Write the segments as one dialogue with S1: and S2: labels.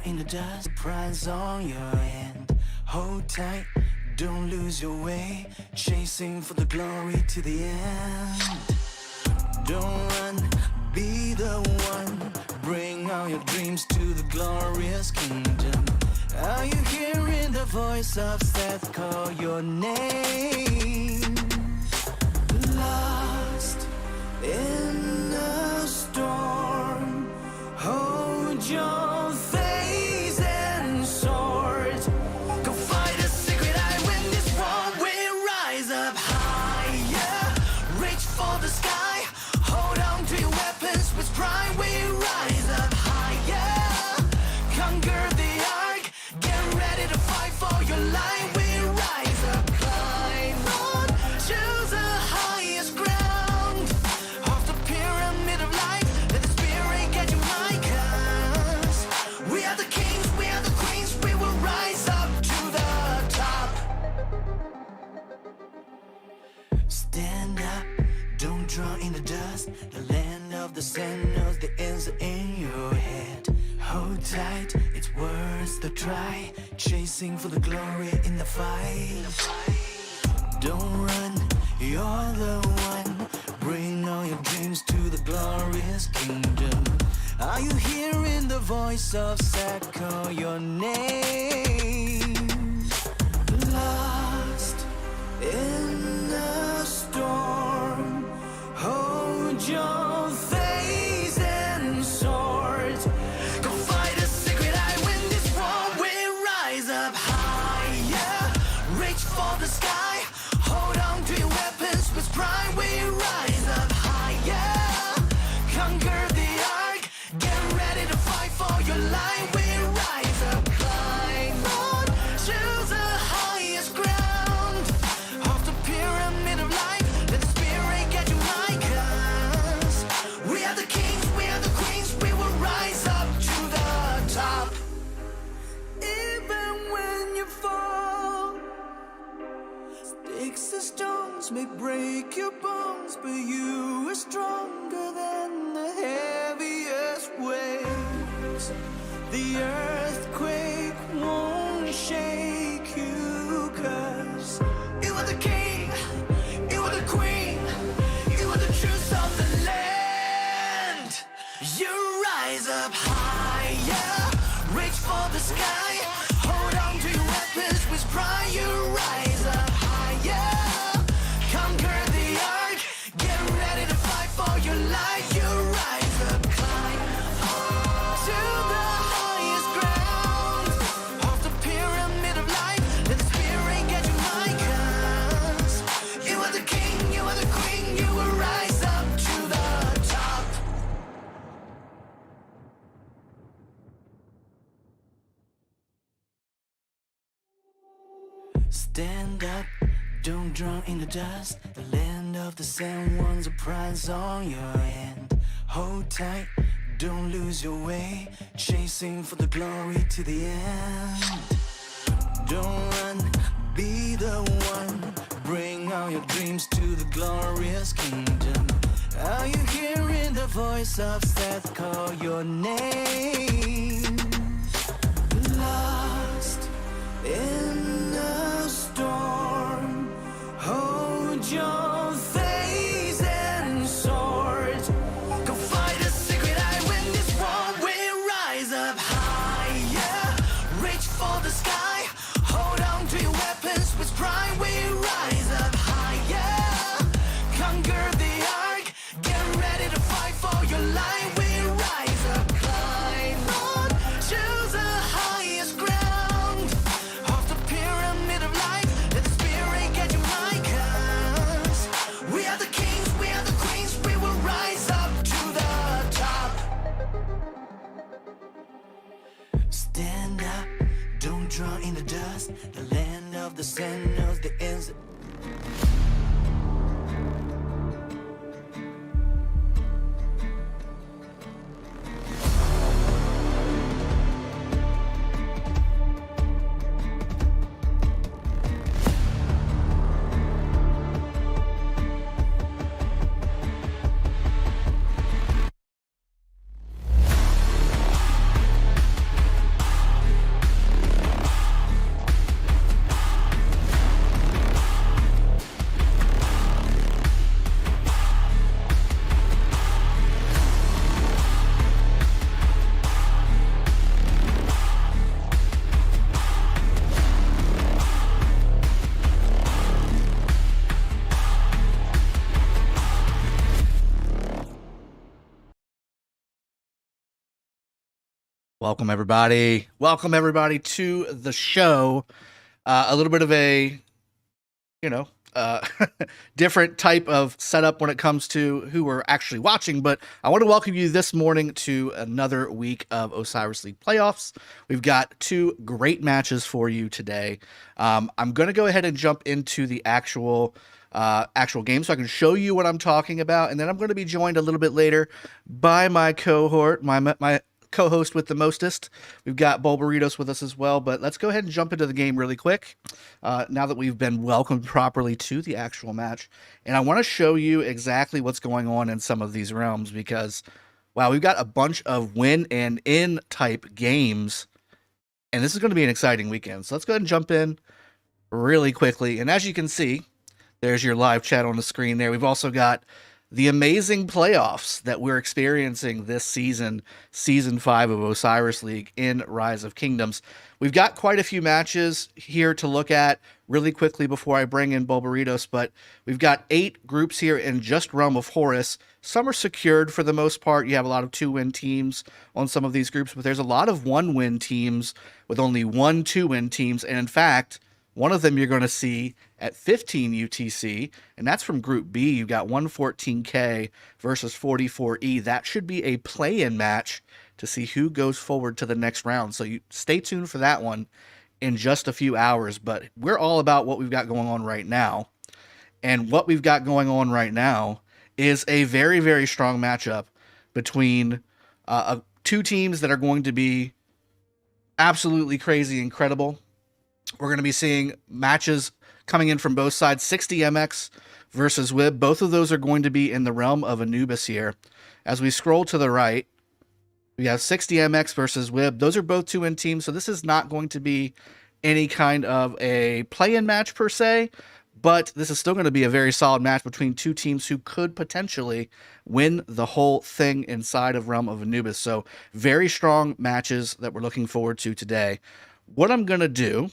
S1: in the dust, prize on your hand. Hold tight, don't lose your way, chasing for the glory to the end. Don't run, be the one, bring all your dreams to the glorious kingdom. Are you hearing the voice of Seth call your name? Lost in the storm, hold your face and sword. Go fight a secret, I win this war. We rise up higher, reach for the sky, hold on to your weapons with pride. We rise up higher, conquer the ark, get ready to fight for your life. We rise up, climb on, choose the highest ground of the pyramid of life. Let the spirit get you high, 'cause we are the kings, we are the queens. We will rise up to the top. Stand up, don't draw in the dust. The land of the sand knows the answer in your head. Hold tight, it's worth the try, chasing for the glory in the fight. Don't run, you're the one, bring all your dreams to the glorious kingdom. Are you hearing the voice of Seth call your name? Lost in the storm, hold your face and sword. Go fight a secret, I win this war. We rise up higher, reach for the sky, hold on to your weapons with pride. We rise up higher, conquer the ark, get ready to fight for your life. We rise up, climb on, choose the highest ground of the pyramid of life. Let the spirit get you high, 'cause we are the kings, we are the queens. We will rise up to the top. Even when you fall, sticks and stones may break your bones, but you are stronger than the heaviest waves. The earthquake won't shake you, 'cause you are the king, you are the queen, you are the truth of the land. You rise up higher, reach for the sky, hold on to your weapons with pride. You rise up higher, conquer the ark, get ready to fight for your life. You rise up, climb to the highest ground of the pyramid of life. Let the spirit get you high, 'cause you are the king, you are the queen. You will rise up to the top. Stand up, don't drown in the dust. The land of the sand wants a prize on your hand. Hold tight, don't lose your way, chasing for the glory to the end. Don't run, be the one, bring all your dreams to the glorious kingdom. Are you hearing the voice of Seth call your name? Lost in the storm, hold your face and sword. Go fight a secret, I win this war. We rise up higher, reach for the sky, hold on to your weapons with pride. We rise up higher, conquer the ark, get ready to fight for your life. We rise up, climb on, choose the highest ground of the pyramid of life. Let the spirit get you high, 'cause we are the kings, we are the queens. We will rise up to the top. Stand up, don't draw in the dust. The land of the sand knows the answer.
S2: Welcome everybody. Welcome everybody to the show. A little bit of a, you know, uh, different type of setup when it comes to who we're actually watching, but I want to welcome you this morning to another week of Osiris League playoffs. We've got two great matches for you today. I'm going to go ahead and jump into the actual game so I can show you what I'm talking about, and then I'm going to be joined a little bit later by my cohort, my co-host with the mostest. We've got Bull Burritos with us as well, but let's go ahead and jump into the game really quick. Now that we've been welcomed properly to the actual match, and I want to show you exactly what's going on in some of these realms because, wow, we've got a bunch of win and in type games, and this is going to be an exciting weekend. So let's go ahead and jump in really quickly. And as you can see, there's your live chat on the screen there. We've also got the amazing playoffs that we're experiencing this season, Season 5 of Osiris League in Rise of Kingdoms. We've got quite a few matches here to look at really quickly before I bring in Bulburitos, but we've got 8 groups here in just Realm of Horus. Some are secured for the most part. You have a lot of 2-win teams on some of these groups, but there's a lot of 1-win teams with only 1 2-win teams, and in fact, one of them you're going to see at 15 UTC, and that's from Group B. You've got 114K versus 44E. That should be a play-in match to see who goes forward to the next round. So you stay tuned for that one in just a few hours. But we're all about what we've got going on right now. And what we've got going on right now is a very, very strong matchup between two teams that are going to be absolutely crazy incredible. We're going to be seeing matches coming in from both sides. 60 MX versus WIB. Both of those are going to be in the realm of Anubis here. As we scroll to the right, we have 60 MX versus WIB. Those are both 2-win teams, so this is not going to be any kind of a play-in match per se, but this is still going to be a very solid match between two teams who could potentially win the whole thing inside of Realm of Anubis. So very strong matches that we're looking forward to today. What I'm going to do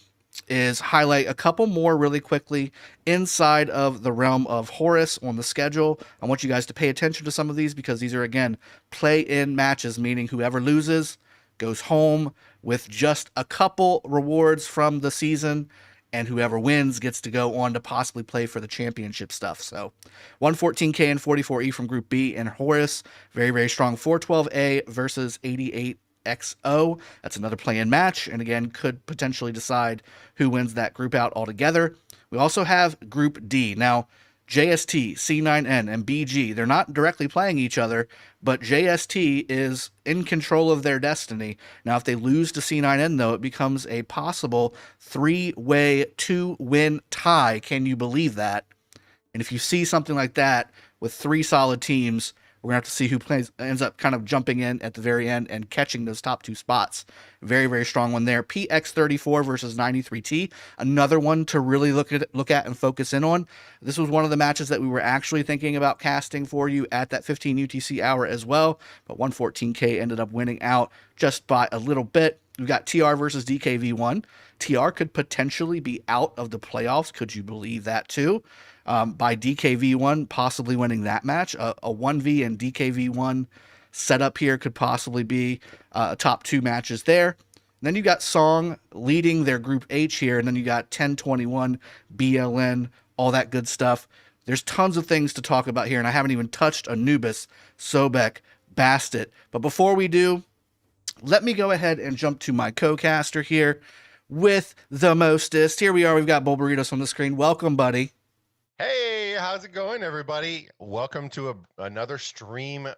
S2: is highlight a couple more really quickly inside of the Realm of Horus on the schedule. I want you guys to pay attention to some of these because these are, again, play-in matches, meaning whoever loses goes home with just a couple rewards from the season, and whoever wins gets to go on to possibly play for the championship stuff. So 114K and 44E from Group B and Horus, very, very strong. 412A versus 88 XO. That's another play-in match, and again, could potentially decide who wins that group out altogether. We also have Group D. Now, JST, C9N, and BG, they're not directly playing each other, but JST is in control of their destiny. Now, if they lose to C9N, though, it becomes a possible 3-way 2-win tie. Can you believe that? And if you see something like that with 3 solid teams, we're going to have to see who ends up kind of jumping in at the very end and catching those top 2 spots. Very, very strong one there. PX34 versus 93T. Another one to really look at and focus in on. This was one of the matches that we were actually thinking about casting for you at that 15 UTC hour as well. But 114K ended up winning out just by a little bit. We've got TR versus DKV1. TR could potentially be out of the playoffs. Could you believe that too? By DKV1 possibly winning that match. A 1v and DKV1 setup here could possibly be top 2 matches there. And then you got Song leading their Group H here, and then you got 1021, BLN, all that good stuff. There's tons of things to talk about here, and I haven't even touched Anubis, Sobek, Bastet. But before we do, let me go ahead and jump to my co-caster here with the mostest. Here we are. We've got Bull Burritos on the screen. Welcome, buddy.
S3: Hey, how's it going, everybody? Welcome to another stream.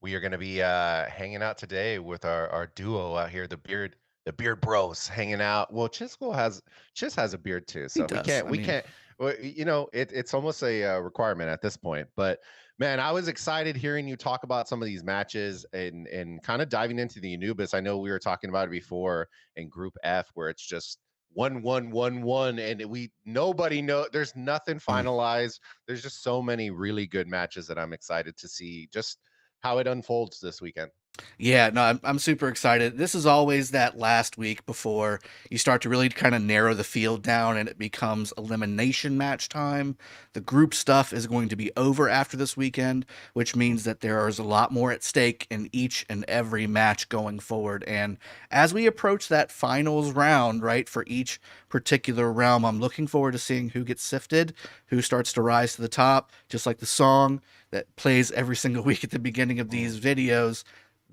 S3: We are going to be hanging out today with our duo out here, the beard bros, hanging out. Well, Chis has a beard too, so we can't. Well, you know, it's almost a requirement at this point. But man, I was excited hearing you talk about some of these matches and kind of diving into the Anubis. I know we were talking about it before in Group F, where it's just 1-1-1-1, and nobody know, there's nothing finalized. There's just so many really good matches that I'm excited to see just how it unfolds this weekend.
S2: Yeah, no, I'm super excited. This is always that last week before you start to really kind of narrow the field down and it becomes elimination match time. The group stuff is going to be over after this weekend, which means that there is a lot more at stake in each and every match going forward. And as we approach that finals round, right, for each particular realm, I'm looking forward to seeing who gets sifted, who starts to rise to the top, just like the song that plays every single week at the beginning of
S3: Mm.
S2: these videos.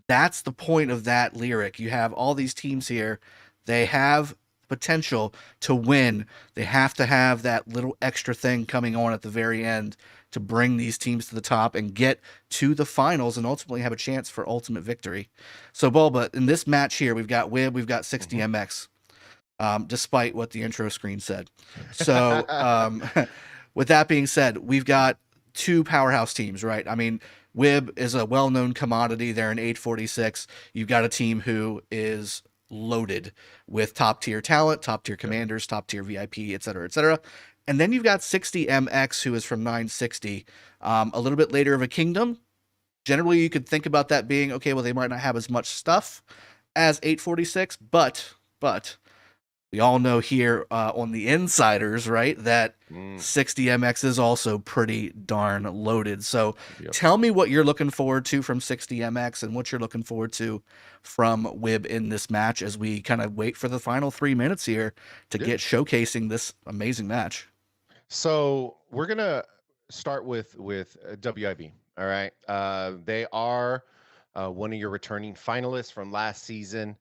S2: That's the point of that lyric. You have all these teams here. They have potential to win. They have to have that little extra thing coming on at the very end to bring these teams to the top and get to the finals and ultimately have a chance for ultimate victory. So, Bulba, in this match here, we've got WIB, we've got 60MX, despite what the intro screen said. So, with that being said, we've got two powerhouse teams, right? I mean, WIB is a well-known commodity. They're in 846. You've got a team who is loaded with top-tier talent, top-tier
S3: Yep.
S2: commanders, top-tier VIP, et cetera, et cetera. And then you've got 60MX, who is from 960, a little bit later of a kingdom. Generally, you could think about that being, okay, well, they might not have as much stuff as 846, but we all know here on the insiders, right, that
S3: Mm.
S2: 60MX is also pretty darn loaded. So
S3: Yep.
S2: tell me what you're looking forward to from 60MX and what you're looking forward to from WIB in this match as we kind of wait for the final 3 minutes here to
S3: Yeah.
S2: get showcasing this amazing match.
S3: So we're gonna start with WIB. All right, they are one of your returning finalists from last season.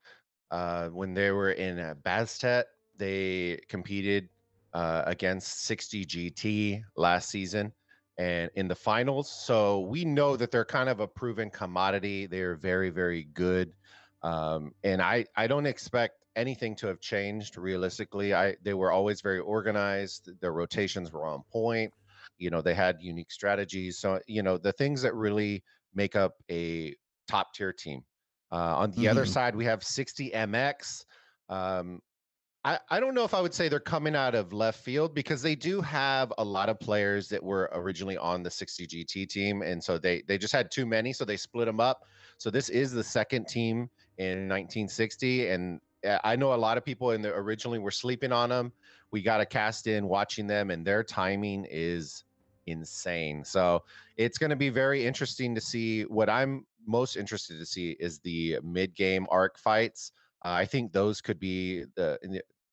S3: When they were in Bastet, they competed against 60 GT last season and in the finals. So we know that they're kind of a proven commodity. They're very, very good. And I don't expect anything to have changed realistically. They were always very organized. Their rotations were on point. They had unique strategies. So, the things that really make up a top tier team. On the other
S2: Mm-hmm.
S3: side, we have 60MX. Um, I don't know if I would say they're coming out of left field because they do have a lot of players that were originally on the 60 GT team, and so they just had too many, so they split them up. So this is the second team in 1960, and I know a lot of people in the originally were sleeping on them. We got a cast in watching them, and their timing is insane. So it's going to be very interesting to see. What I'm most interested to see is the mid game arc fights. I think those could be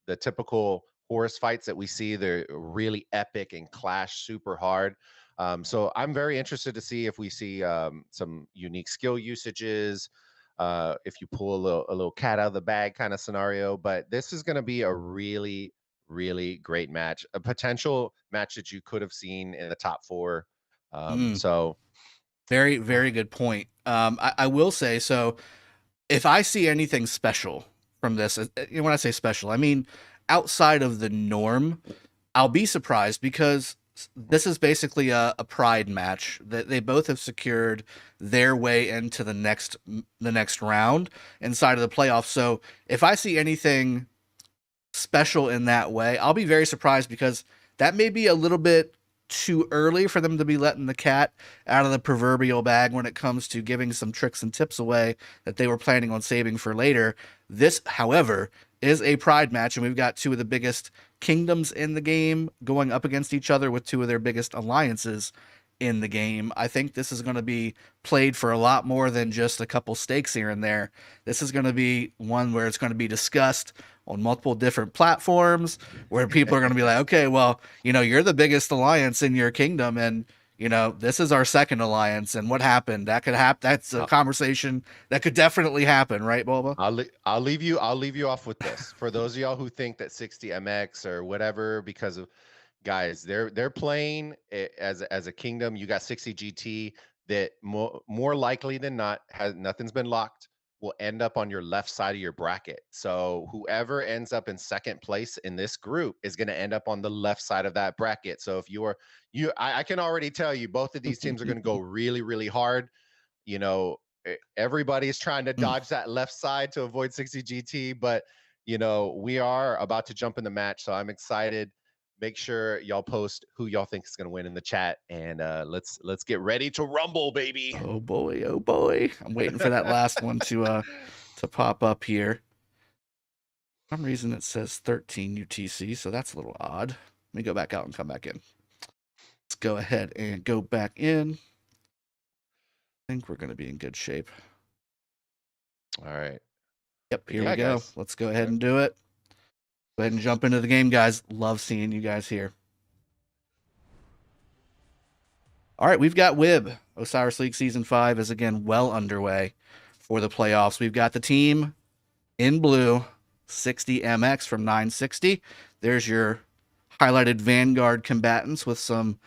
S3: the typical horse fights that we see. They're really epic and clash super hard. So I'm very interested to see if we see some unique skill usages, if you pull a little cat out of the bag kind of scenario. But this is going to be a really, really great match, a potential match that you could have seen in the top four.
S2: Mm,
S3: So
S2: very, very good point. I will say, so if I see anything special from this, when I say special, I mean outside of the norm, I'll be surprised because this is basically a pride match that they both have secured their way into the next round inside of the playoffs. So if I see anything special in that way, I'll be very surprised because that may be a little bit too early for them to be letting the cat out of the proverbial bag when it comes to giving some tricks and tips away that they were planning on saving for later. This, however, is a pride match, and we've got two of the biggest kingdoms in the game going up against each other with two of their biggest alliances in the game. I think this is going to be played for a lot more than just a couple stakes here and there. This is going to be one where it's going to be discussed on multiple different platforms where people are going to be like, okay, well, you're the biggest alliance in your kingdom, and this is our second alliance, and what happened? That could happen. That's a
S3: I'll,
S2: conversation that could definitely happen, right, Boba?
S3: I'll leave you off with this for those of y'all who think that 60MX or whatever because of guys, they're playing as a kingdom. You got 60 GT that more likely than not has nothing's been locked, will end up on your left side of your bracket. So whoever ends up in second place in this group is going to end up on the left side of that bracket. So if I can already tell you both of these teams are going to go really, really hard. Everybody's trying to
S2: Mm.
S3: dodge that left side to avoid 60 GT, but we are about to jump in the match, so I'm excited. make sure y'all post who y'all think is going to win in the chat, and let's get ready to rumble, baby.
S2: Oh boy, oh boy. I'm waiting for that last one to pop up here. For some reason it says 13 UTC, so that's a little odd. Let me go back out and come back in. Let's go ahead and go back in. I think we're going to be in good shape.
S3: All right.
S2: Yep,
S3: But
S2: here
S3: yeah,
S2: we go.
S3: guys.
S2: Let's go ahead and do it. Go ahead and jump into the game, guys. Love seeing you guys here. All right, we've got WIB. Osiris League Season 5 is again well underway for the playoffs. We've got the team in blue, 60MX from 960. There's your highlighted Vanguard combatants with some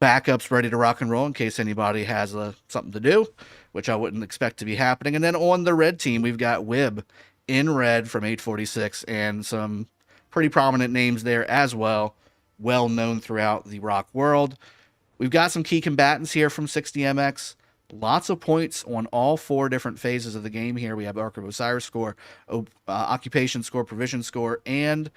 S2: backups ready to rock and roll in case anybody has something to do, which I wouldn't expect to be happening. And then on the red team, we've got WIB in red from 846 and some pretty prominent names there as well, well known throughout the rock world. We've got some key combatants here from 60MX. Lots of points on all four different phases of the game here. We have Ark of Osiris score, occupation score, provision score, and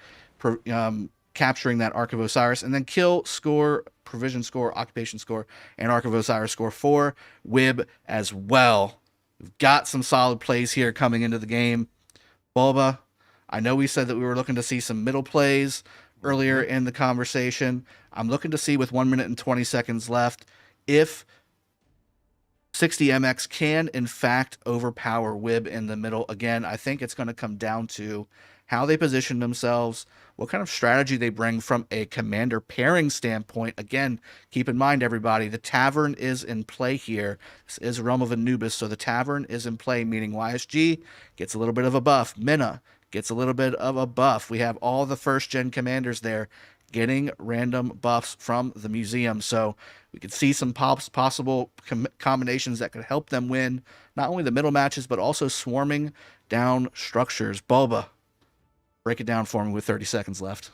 S2: capturing that Ark of Osiris, and then kill score, provision score, occupation score, and Ark of Osiris score for WIB as well. We've got some solid plays here coming into the game. Bulba, I know we said that we were looking to see some middle plays earlier in the conversation. I'm looking to see with 1 minute and 20 seconds left if 60MX can, in fact, overpower WIB in the middle. Again, I think it's going to come down to how they position themselves, what kind of strategy they bring from a commander pairing standpoint. Again, keep in mind, everybody, the Tavern is in play here. This is Realm of Anubis, so the Tavern is in play, meaning YSG gets a little bit of a buff. Minna gets a little bit of a buff. We have all the first-gen commanders there getting random buffs from the museum. So we could see some possible combinations that could help them win not only the middle matches, but also swarming down structures. Bulba, break it down for me with 30 seconds left.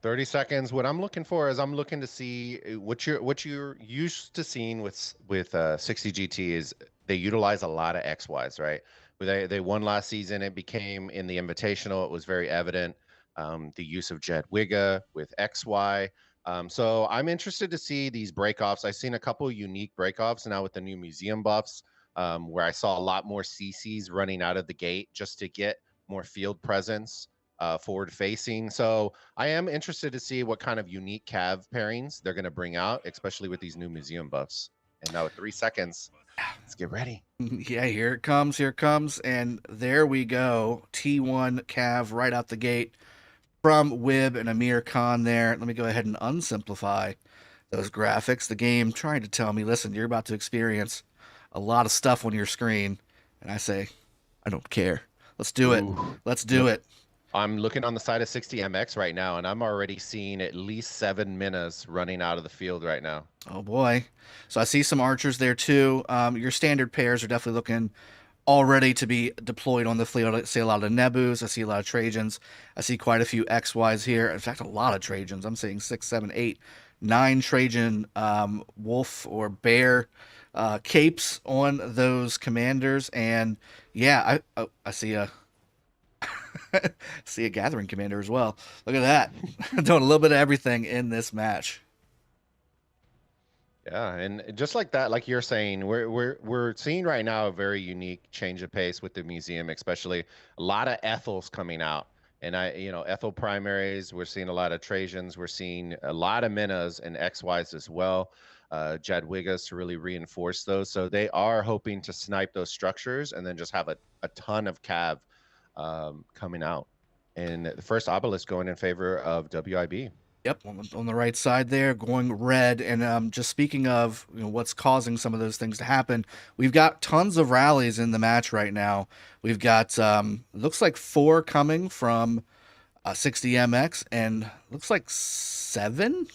S3: 30 seconds. What I'm looking for is I'm looking to see what you're used to seeing with 60 GT is they utilize a lot of XYs, right? They won last season. It became in the Invitational. It was very evident. The use of Jed Wigga with XY. So I'm interested to see these breakoffs. I've seen a couple unique breakoffs now with the new museum buffs, where I saw a lot more CCs running out of the gate just to get more field presence, forward facing. So I am interested to see what kind of unique Cav pairings they're going to bring out, especially with these new museum buffs. And now with 3 seconds, let's get ready.
S2: Yeah, here it comes. And there we go. T1 Cav right out the gate from WIB and Amir Khan there. Let me go ahead and unsimplify those graphics. The game trying to tell me, listen, you're about to experience a lot of stuff on your screen. And I say, I don't care. Let's do it. Let's do it.
S3: I'm looking on the side of 60MX right now, and I'm already seeing at least 7 Minas running out of the field right now.
S2: Oh, boy. So I see some archers there, too. Your standard pairs are definitely looking all ready to be deployed on the field. I see a lot of Nebus. I see a lot of Trajans. I see quite a few XYs here. In fact, a lot of Trajans. I'm seeing 6, 7, 8, 9 Trajan wolf or bear capes on those commanders. And, yeah, I see a... see a gathering commander as well. Look at that. Doing a little bit of everything in this match.
S3: Yeah, and just like that, like you're saying, we're seeing right now a very unique change of pace with the museum, especially a lot of Ethels coming out. And Ethel primaries, we're seeing a lot of Trajans, we're seeing a lot of Minas and XYs as well. Jadwigas to really reinforce those. So they are hoping to snipe those structures and then just have a ton of Cav coming out. And the first obelisk going in favor of WIB.
S2: Yep, on the right side there, going red. And just speaking of what's causing some of those things to happen, we've got tons of rallies in the match right now. We've got looks like 4 coming from 60MX, and looks like 7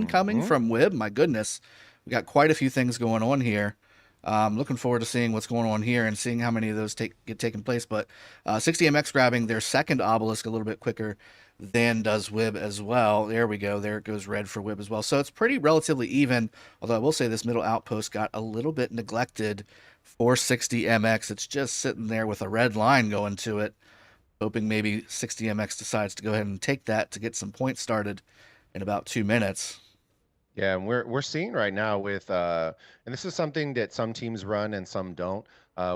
S2: coming from WIB. My goodness, we got quite a few things going on here. Looking forward to seeing what's going on here and seeing how many of those get taken place. But 60MX grabbing their second obelisk a little bit quicker than does WIB as well. There we go. There it goes, red for WIB as well. So it's pretty relatively even, although I will say this middle outpost got a little bit neglected for 60MX. It's just sitting there with a red line going to it, hoping maybe 60MX decides to go ahead and take that to get some points started. in about 2 minutes.
S3: Yeah, and we're seeing right now with and this is something that some teams run and some don't,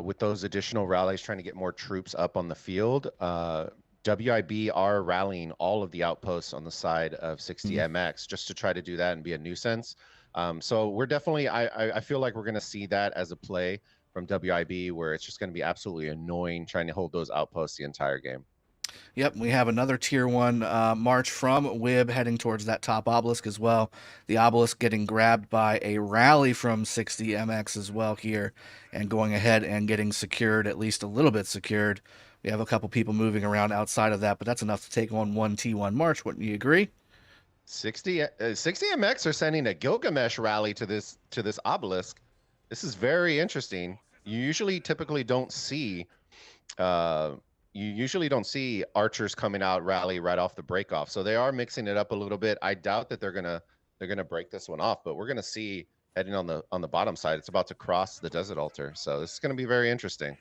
S3: with those additional rallies trying to get more troops up on the field. WIB are rallying all of the outposts on the side of 60MX just to try to do that and be a nuisance. So we're definitely I feel like we're going to see that as a play from WIB where it's just going to be absolutely annoying trying to hold those outposts the entire game.
S2: Yep, we have another tier 1 march from WIB heading towards that top obelisk as well. The obelisk getting grabbed by a rally from 60MX as well here, and going ahead and getting secured, at least a little bit secured. We have a couple people moving around outside of that, but that's enough to take on one T1 march. Wouldn't you agree?
S3: 60MX are sending a Gilgamesh rally to this obelisk. This is very interesting. Typically don't see you usually don't see archers coming out rally right off the break off. So they are mixing it up a little bit. I doubt that they're gonna break this one off, but we're gonna see heading on the bottom side. It's about to cross the desert altar. So this is gonna be very interesting.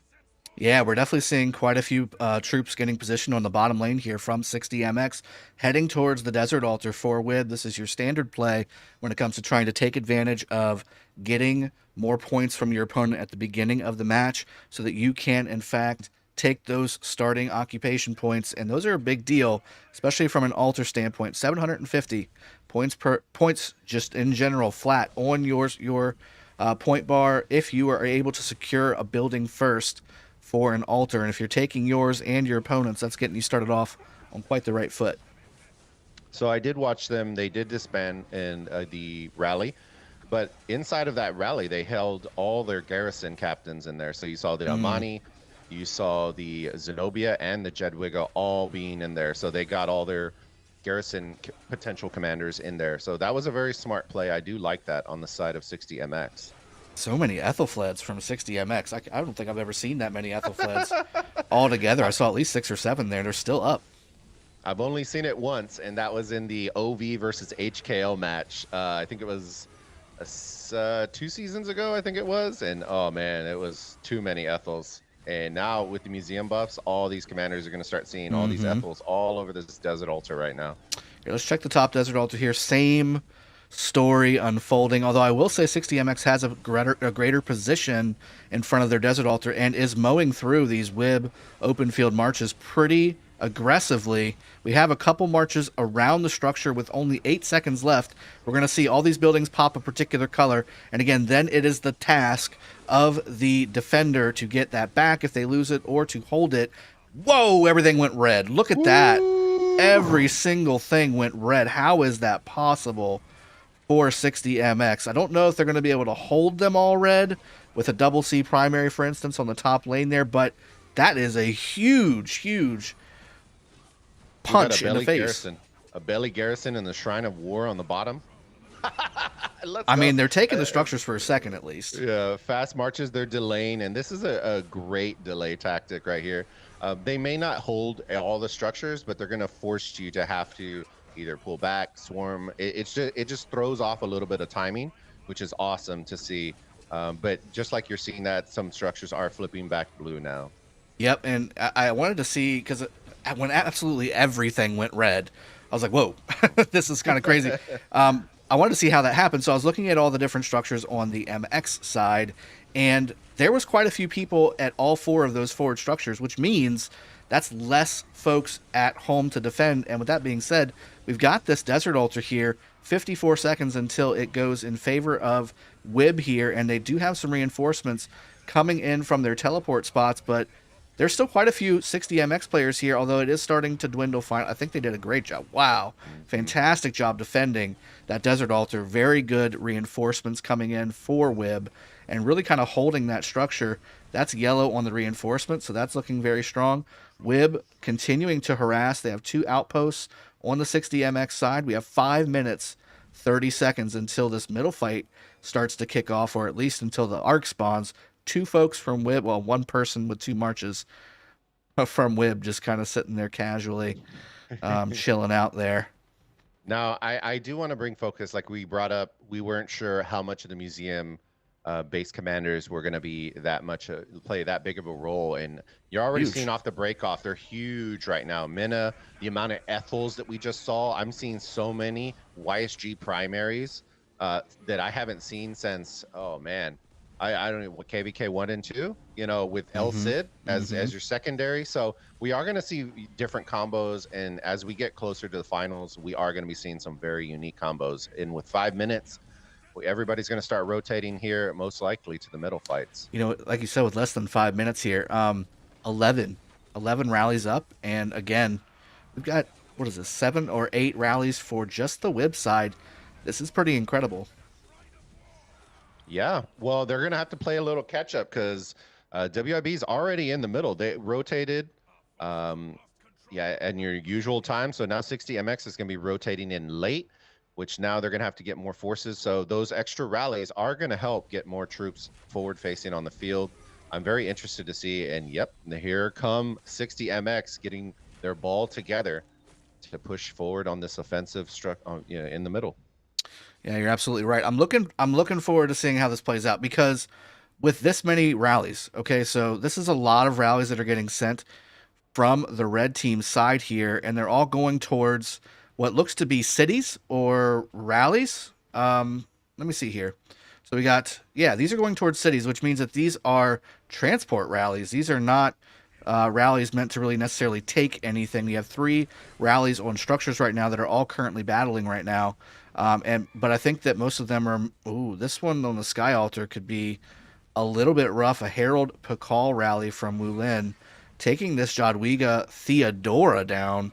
S2: Yeah, we're definitely seeing quite a few troops getting positioned on the bottom lane here from 60MX, heading towards the desert altar for WIB. This is your standard play when it comes to trying to take advantage of getting more points from your opponent at the beginning of the match so that you can, in fact, take those starting occupation points. And those are a big deal, especially from an altar standpoint. 750 points just in general flat on your point bar if you are able to secure a building first for an altar. And if you're taking yours and your opponents, that's getting you started off on quite the right foot.
S3: So I did watch them. They did disband in the rally, but inside of that rally, they held all their garrison captains in there. So you saw the Amani, you saw the Zenobia, and the Jedwiga all being in there. So they got all their garrison potential commanders in there. So that was a very smart play. I do like that on the side of 60MX.
S2: So many Ethelfleds from 60MX. I don't think I've ever seen that many Ethelfleds all together. I saw at least 6 or 7 there. They're still up.
S3: I've only seen it once, and that was in the OV versus HKO match. I think it was 2 seasons ago, I think it was. And oh man, it was too many Ethels. And now with the museum buffs, all these commanders are going to start seeing all these Ethels all over this desert altar right now.
S2: Here, let's check the top desert altar here. Same story unfolding, although I will say 60MX has a greater position in front of their desert altar and is mowing through these WIB open field marches pretty aggressively. We have a couple marches around the structure with only 8 seconds left. We're going to see all these buildings pop a particular color, and again, then it is the task of the defender to get that back if they lose it or to hold it. Whoa, everything went red. Look at that. Every single thing went red. How is that possible for 60MX? I don't know if they're going to be able to hold them all red with a double C primary, for instance, on the top lane there, but that is a huge punch in the face.
S3: A belly garrison in the Shrine of War on the bottom.
S2: I mean, they're taking the structures for a second at least.
S3: Yeah, fast marches, they're delaying, and this is a great delay tactic right here. They may not hold all the structures, but they're going to force you to have to either pull back, swarm. It just throws off a little bit of timing, which is awesome to see. But just like you're seeing that, some structures are flipping back blue now.
S2: Yep, and I wanted to see, because when absolutely everything went red, I was like, whoa, this is kind of crazy. I wanted to see how that happened, so I was looking at all the different structures on the MX side, and there was quite a few people at all 4 of those forward structures, which means that's less folks at home to defend. And with that being said, we've got this desert altar here, 54 seconds until it goes in favor of WIB here, and they do have some reinforcements coming in from their teleport spots, but there's still quite a few 60MX players here, although it is starting to dwindle. I think they did a great job. Wow. Fantastic job defending that desert altar. Very good reinforcements coming in for WIB and really kind of holding that structure. That's yellow on the reinforcement, so that's looking very strong. WIB continuing to harass. They have 2 outposts on the 60MX side. We have 5 minutes, 30 seconds until this middle fight starts to kick off, or at least until the arc spawns. 2 folks from WIB, well, 1 person with 2 marches from WIB just kind of sitting there casually, chilling out there.
S3: Now, I do want to bring focus, like we brought up, we weren't sure how much of the museum base commanders were going to be that much play that big of a role. And you're already
S2: Huge.
S3: seeing off the break off, they're huge right now. Mina, the amount of Ethels that we just saw, I'm seeing so many YSG primaries that I haven't seen since, oh man, I don't know, what, KVK 1 and 2, you know, with El Cid as your secondary. So we are going to see different combos, and as we get closer to the finals, we are going to be seeing some very unique combos. And with 5 minutes, everybody's going to start rotating here, most likely to the middle fights.
S2: You know, like you said, with less than 5 minutes here, 11 rallies up, and again, we've got, what is this, 7 or 8 rallies for just the WIB side. This is pretty incredible.
S3: Yeah, well, they're going to have to play a little catch up because WIB's already in the middle. They rotated, and your usual time. So now 60MX is going to be rotating in late, which now they're going to have to get more forces. So those extra rallies are going to help get more troops forward facing on the field. I'm very interested to see. And yep, here come 60MX getting their ball together to push forward on this offensive in the middle.
S2: Yeah, you're absolutely right. I'm looking forward to seeing how this plays out, because with this many rallies, okay, so this is a lot of rallies that are getting sent from the red team side here, and they're all going towards what looks to be cities or rallies. Let me see here. So we got, yeah, these are going towards cities, which means that these are transport rallies. These are not rallies meant to really necessarily take anything. We have 3 rallies on structures right now that are all currently battling right now. But I think that most of them are, this one on the Sky Altar could be a little bit rough. A Harold Pakal rally from Wulin, taking this Jadwiga Theodora down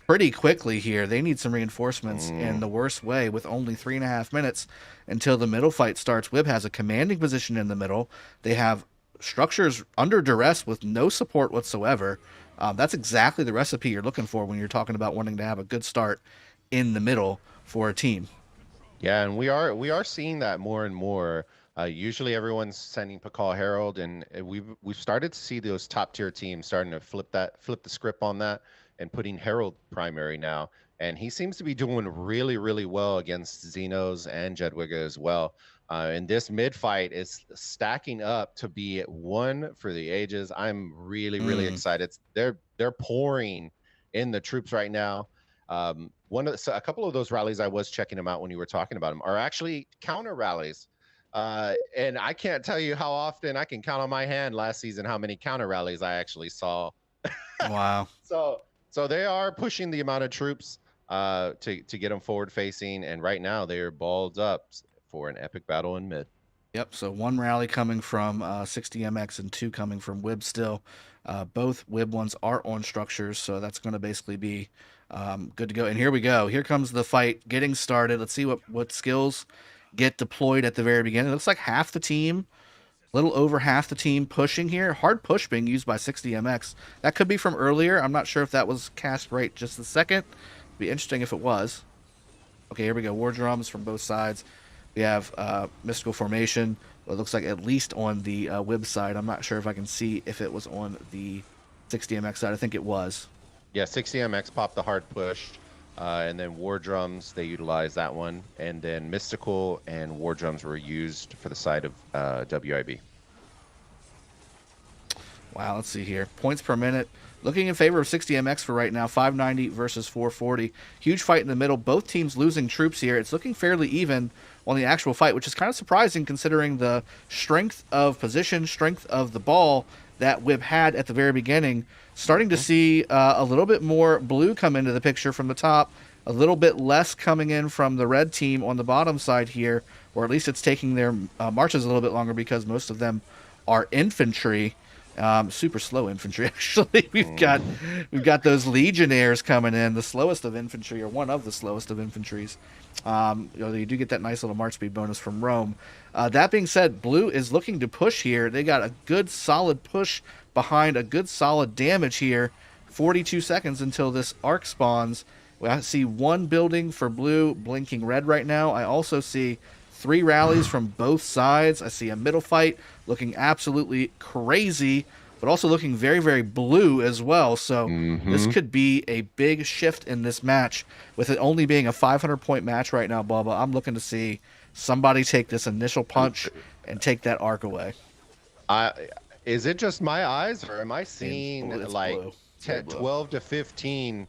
S2: pretty quickly here. They need some reinforcements in the worst way with only 3.5 minutes until the middle fight starts. WIB has a commanding position in the middle. They have structures under duress with no support whatsoever. That's exactly the recipe you're looking for when you're talking about wanting to have a good start in the middle for a team.
S3: Yeah, and we are seeing that more and more. Usually everyone's sending Pakal Herald, and we've started to see those top tier teams starting to flip the script on that and putting Herald primary now. And he seems to be doing really, really well against Xenos and Jadwiga as well. And this mid fight is stacking up to be one for the ages. I'm really, really excited. They're pouring in the troops right now. A couple of those rallies, I was checking them out when you were talking about them, are actually counter rallies. And I can't tell you how often, I can count on my hand last season how many counter rallies I actually saw.
S2: Wow.
S3: So they are pushing the amount of troops to get them forward facing, and right now they are balled up for an epic battle in mid.
S2: Yep, so 1 rally coming from 60MX and 2 coming from WIB still. Both WIB ones are on structures, so that's going to basically be good to go. And here we go. Here comes the fight getting started. Let's see what skills get deployed at the very beginning. It looks like half the team, a little over half the team pushing here. Hard push being used by 60MX. That could be from earlier. I'm not sure if that was cast right just a second. It'd be interesting if it was. Okay, here we go. War drums from both sides. We have Mystical Formation. It looks like at least on the WIB side. I'm not sure if I can see if it was on the 60MX side. I think it was.
S3: Yeah, 60MX popped the hard push. And then War Drums, they utilized that one. And then Mystical and War Drums were used for the side of WIB.
S2: Wow, let's see here. Points per minute. Looking in favor of 60MX for right now. 590 versus 440. Huge fight in the middle. Both teams losing troops here. It's looking fairly even on the actual fight, which is kind of surprising considering the strength of position, strength of the ball that WIB had at the very beginning. Starting to see a little bit more blue come into the picture from the top, a little bit less coming in from the red team on the bottom side here, or at least it's taking their marches a little bit longer because most of them are infantry. Super slow infantry, actually. We've got those legionnaires coming in, the slowest of infantry, or one of the slowest of infantries. You do get that nice little march speed bonus from Rome. That being said, blue is looking to push here. They got a good solid push behind a good solid damage here. 42 seconds until this arc spawns. I see 1 building for blue blinking red right now. I also see 3 rallies from both sides. I see a middle fight looking absolutely crazy, but also looking very, very blue as well. So this could be a big shift in this match. With it only being a 500-point match right now, Bubba, I'm looking to see somebody take this initial punch and take that arc away.
S3: Is it just my eyes, or am I seeing
S2: It's
S3: like
S2: blue. It's very blue.
S3: 12 to 15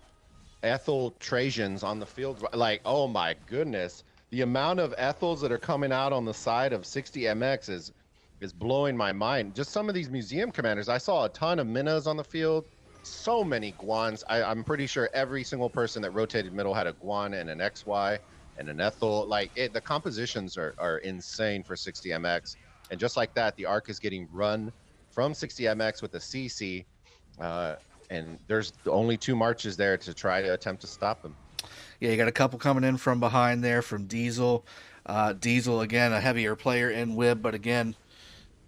S3: Ethel Trajans on the field? Like, oh my goodness, the amount of Ethels that are coming out on the side of 60MX is blowing my mind. Just some of these museum commanders. I saw a ton of Minas on the field, so many Guans. I'm pretty sure every single person that rotated middle had a Guan and an XY and an Ethel. Like the compositions are insane for 60MX. And just like that, the arc is getting run from 60MX with a CC. And there's only 2 marches there to try to attempt to stop them.
S2: Yeah, you got a couple coming in from behind there from Diesel. Diesel, again, a heavier player in WIB, but again,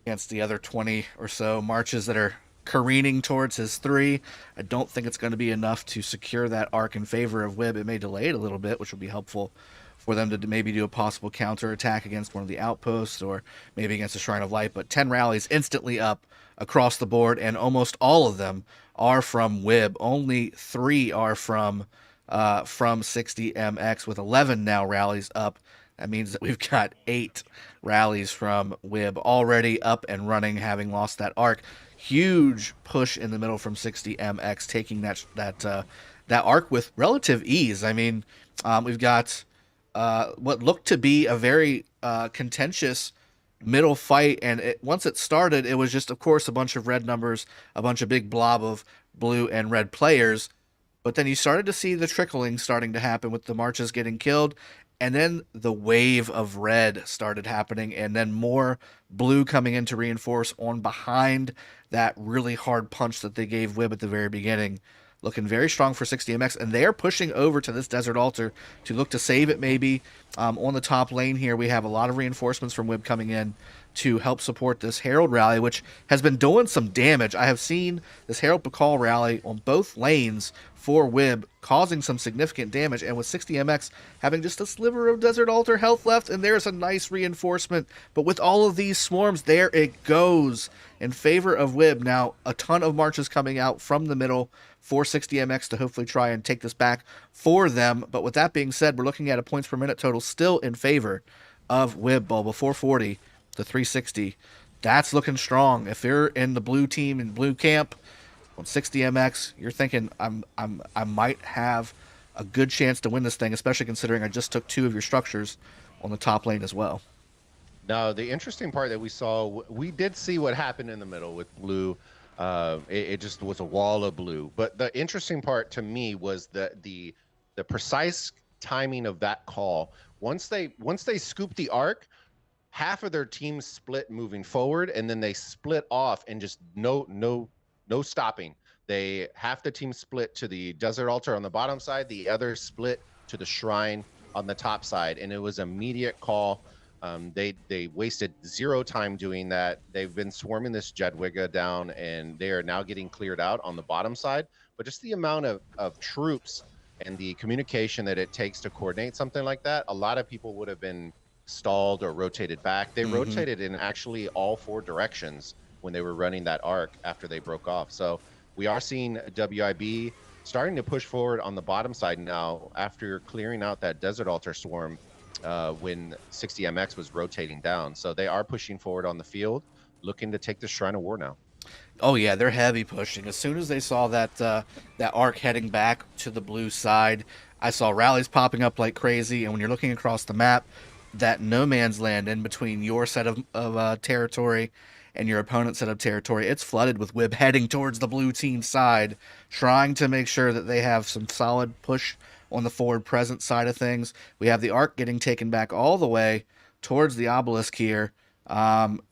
S2: against the other 20 or so marches that are careening towards his 3. I don't think it's going to be enough to secure that arc in favor of WIB. It may delay it a little bit, which will be helpful for them to maybe do a possible counter attack against one of the outposts or maybe against the Shrine of Light. But 10 rallies instantly up across the board, and almost all of them are from WIB. Only 3 are from 60MX, with 11 now rallies up. That means that we've got 8 rallies from WIB already up and running, having lost that arc. Huge push in the middle from 60MX, taking that arc with relative ease. I mean, we've got what looked to be a very contentious middle fight, and once it started, it was just, of course, a bunch of red numbers, a bunch of big blob of blue and red players. But then you started to see the trickling starting to happen with the marches getting killed, and then the wave of red started happening, and then more blue coming in to reinforce on behind that really hard punch that they gave WIB at the very beginning. Looking very strong for 60MX, and they are pushing over to this Desert Altar to look to save it maybe. On the top lane here, we have a lot of reinforcements from WIB coming in to help support this Herald rally, which has been doing some damage. I have seen this Herald Pakal rally on both lanes for WIB causing some significant damage, and with 60MX having just a sliver of Desert Altar health left, and there's a nice reinforcement. But with all of these swarms, there it goes in favor of WIB. Now, a ton of marches coming out from the middle for 60MX to hopefully try and take this back for them. But with that being said, we're looking at a points per minute total still in favor of WIB. Bulba 440 to 360. That's looking strong. If you're in the blue team in blue camp on 60MX, you're thinking I might have a good chance to win this thing, especially considering I just took 2 of your structures on the top lane as well.
S3: Now, the interesting part that we saw, we did see what happened in the middle with blue. It just was a wall of blue. But the interesting part to me was the precise timing of that call. Once they scooped the arc, half of their team split moving forward, and then they split off and just no stopping. Half the team split to the Desert Altar on the bottom side, the other split to the Shrine on the top side, and it was immediate call. They wasted 0 time doing that. They've been swarming this Jedwigga down, and they are now getting cleared out on the bottom side. But just the amount of troops and the communication that it takes to coordinate something like that, a lot of people would have been stalled or rotated back. They rotated in actually all 4 directions when they were running that arc after they broke off. So we are seeing WIB starting to push forward on the bottom side now after clearing out that Desert Altar swarm when 60MX was rotating down. So they are pushing forward on the field, looking to take the Shrine of War now.
S2: Oh yeah, they're heavy pushing. As soon as they saw that arc heading back to the blue side, I saw rallies popping up like crazy. And when you're looking across the map, that no man's land in between your set of territory and your opponent's set of territory, it's flooded with WIB heading towards the blue team side, trying to make sure that they have some solid push on the forward present side of things. We have the arc getting taken back all the way towards the obelisk here.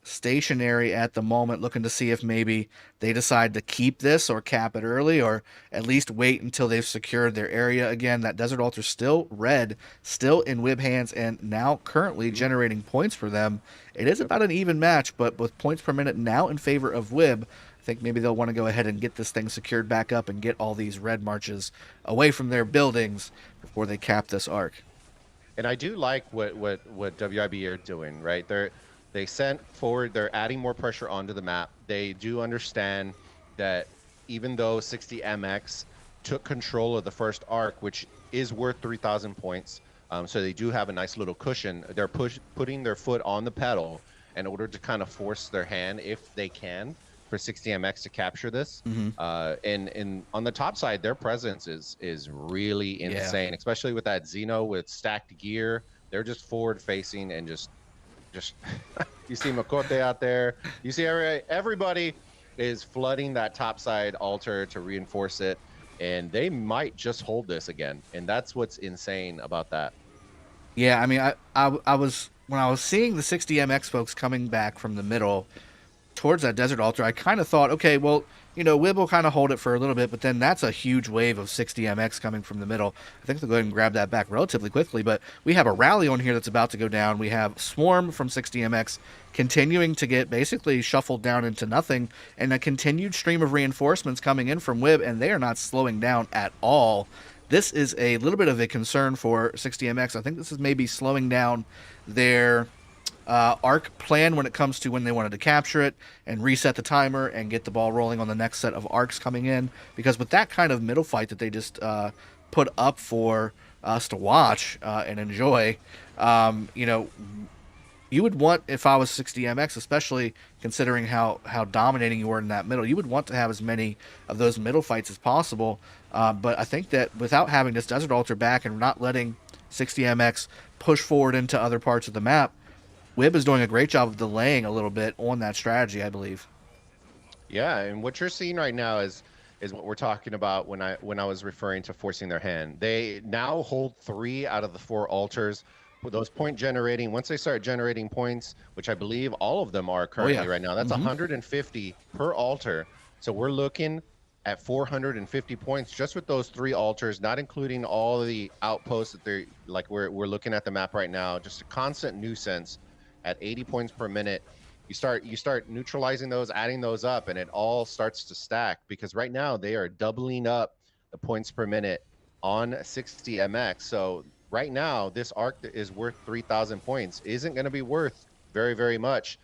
S2: Stationary at the moment, looking to see if maybe they decide to keep this or cap it early, or at least wait until they've secured their area again. That Desert Altar still red, still in WIB hands, and now currently generating points for them. It is about an even match, but with points per minute now in favor of WIB, I think maybe they'll want to go ahead and get this thing secured back up and get all these red marches away from their buildings before they cap this arc.
S3: And I do like what WIB are doing, right? They sent forward, they're adding more pressure onto the map. They do understand that even though 60MX took control of the first arc, which is worth 3,000 points, so they do have a nice little cushion, they're putting their foot on the pedal in order to kind of force their hand, if they can, for 60MX to capture this. And on the top side, their presence is really insane, especially with that Xeno with stacked gear. They're just forward facing and just you see Makote out there. You see everybody is flooding that top side altar to reinforce it, and they might just hold this again. And that's what's insane about that.
S2: Yeah, I mean, I was when I was seeing the 60MX folks coming back from the middle towards that desert altar, I kind of thought, okay, well, WIB will kind of hold it for a little bit, but then that's a huge wave of 60MX coming from the middle. I think they'll go ahead and grab that back relatively quickly, but we have a rally on here that's about to go down. We have Swarm from 60MX continuing to get basically shuffled down into nothing, and a continued stream of reinforcements coming in from WIB, and they are not slowing down at all. This is a little bit of a concern for 60MX. I think this is maybe slowing down their arc plan when it comes to when they wanted to capture it and reset the timer and get the ball rolling on the next set of arcs coming in. Because with that kind of middle fight that they just put up for us to watch and enjoy, you would want, if I was 60MX, especially considering how dominating you were in that middle, you would want to have as many of those middle fights as possible. But I think that without having this Desert Altar back and not letting 60MX push forward into other parts of the map, WIB is doing a great job of delaying a little bit on that strategy, I believe.
S3: Yeah, and what you're seeing right now is what we're talking about when I was referring to forcing their hand. They now hold 3 out of the 4 altars. With those point generating, once they start generating points, which I believe all of them are currently right now, that's 150 per altar. So we're looking at 450 points just with those 3 altars, not including all of the outposts that they're like. We're looking at the map right now, just a constant nuisance at 80 points per minute. You start neutralizing those, adding those up, and it all starts to stack, because right now they are doubling up the points per minute on 60MX. So right now this arc that is worth 3,000 points isn't going to be worth very, very much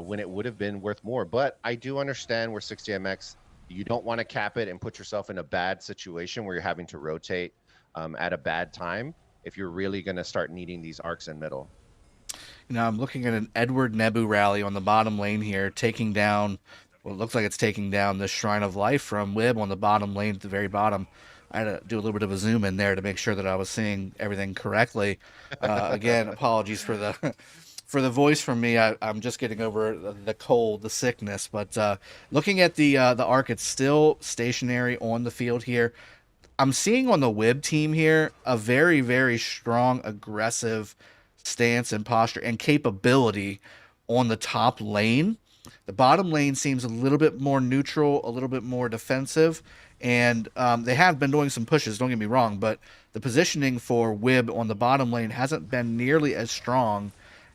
S3: when it would have been worth more. But I do understand where 60MX, you don't want to cap it and put yourself in a bad situation where you're having to rotate at a bad time if you're really going to start needing these arcs in middle.
S2: I'm looking at an Edward Nebu rally on the bottom lane here, taking down, well, it looks like it's taking down the Shrine of Life from WIB on the bottom lane at the very bottom. I had to do a little bit of a zoom in there to make sure that I was seeing everything correctly. Again, apologies for the voice from me. I'm just getting over the cold, the sickness. But looking at the arc, it's still stationary on the field here. I'm seeing on the WIB team here a very, very strong, aggressive stance and posture and capability on the top lane. The bottom lane seems a little bit more neutral, a little bit more defensive, and they have been doing some pushes, don't get me wrong, but the positioning for WIB on the bottom lane hasn't been nearly as strong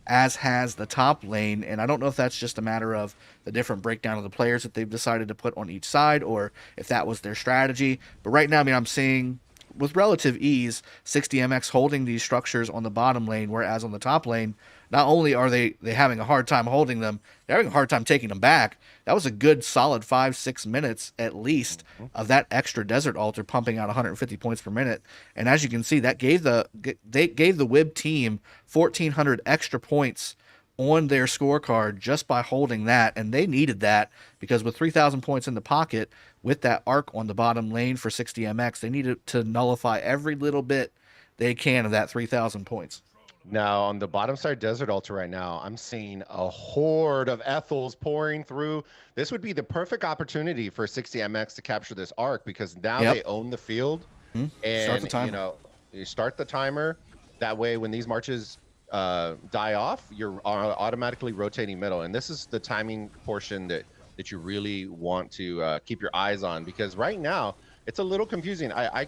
S2: as has the top lane, and I don't know if that's just a matter of the different breakdown of the players that they've decided to put on each side, or if that was their strategy. But right now, I mean, I'm seeing with relative ease 60MX holding these structures on the bottom lane, whereas on the top lane, not only are they having a hard time holding them, they're having a hard time taking them back. That was a good solid 5-6 minutes at least of that extra Desert Altar pumping out 150 points per minute. And as you can see, that gave the WIB team 1,400 extra points on their scorecard just by holding that, and they needed that because with 3,000 points in the pocket with that arc on the bottom lane for 60MX, they needed to nullify every little bit they can of that 3,000 points.
S3: Now, on the bottom side Desert Altar right now, I'm seeing a horde of Ethels pouring through. This would be the perfect opportunity for 60MX to capture this arc, because now they own the field. And
S2: Start the timer.
S3: You start the timer. That way, when these marches die off, you're automatically rotating middle. And this is the timing portion that you really want to keep your eyes on, because right now it's a little confusing. I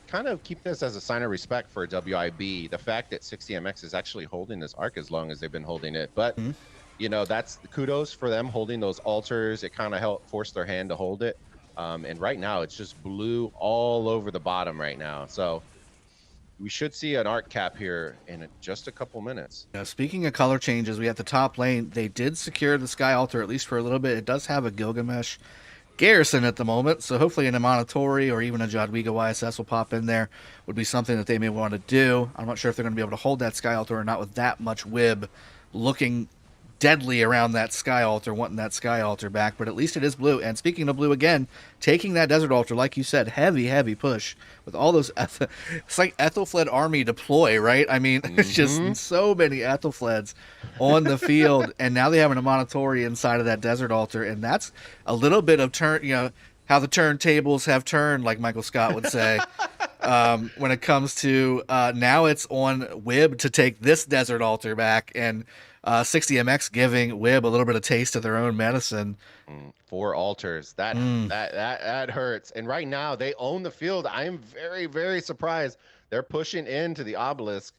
S3: kind of keep this as a sign of respect for WIB, the fact that 60MX is actually holding this arc as long as they've been holding it. But that's kudos for them holding those altars. It kind of helped force their hand to hold it. And right now it's just blue all over the bottom right now. So we should see an arc cap here in just a couple minutes.
S2: Now, speaking of color changes, we have the top lane. They did secure the Sky Altar, at least for a little bit. It does have a Gilgamesh garrison at the moment, so hopefully an Imanatori or even a Jadwiga YSS will pop in there. Would be something that they may want to do. I'm not sure if they're going to be able to hold that Sky Altar or not with that much WIB looking deadly around that sky altar, wanting that sky altar back, but at least it is blue. And speaking of blue again, taking that desert altar, like you said, heavy push with all those. It's like Ethelfled army deploy, right? I mean, it's just so many Ethelfleds on the field, and now they have an Amonitory inside of that desert altar, and that's a little bit of turn. You know how the turntables have turned, like Michael Scott would say. When it comes to now it's on WIB to take this desert altar back, and 60MX giving WIB a little bit of taste of their own medicine.
S3: 4 altars. That hurts. And right now they own the field. I am very surprised. They're pushing into the obelisk.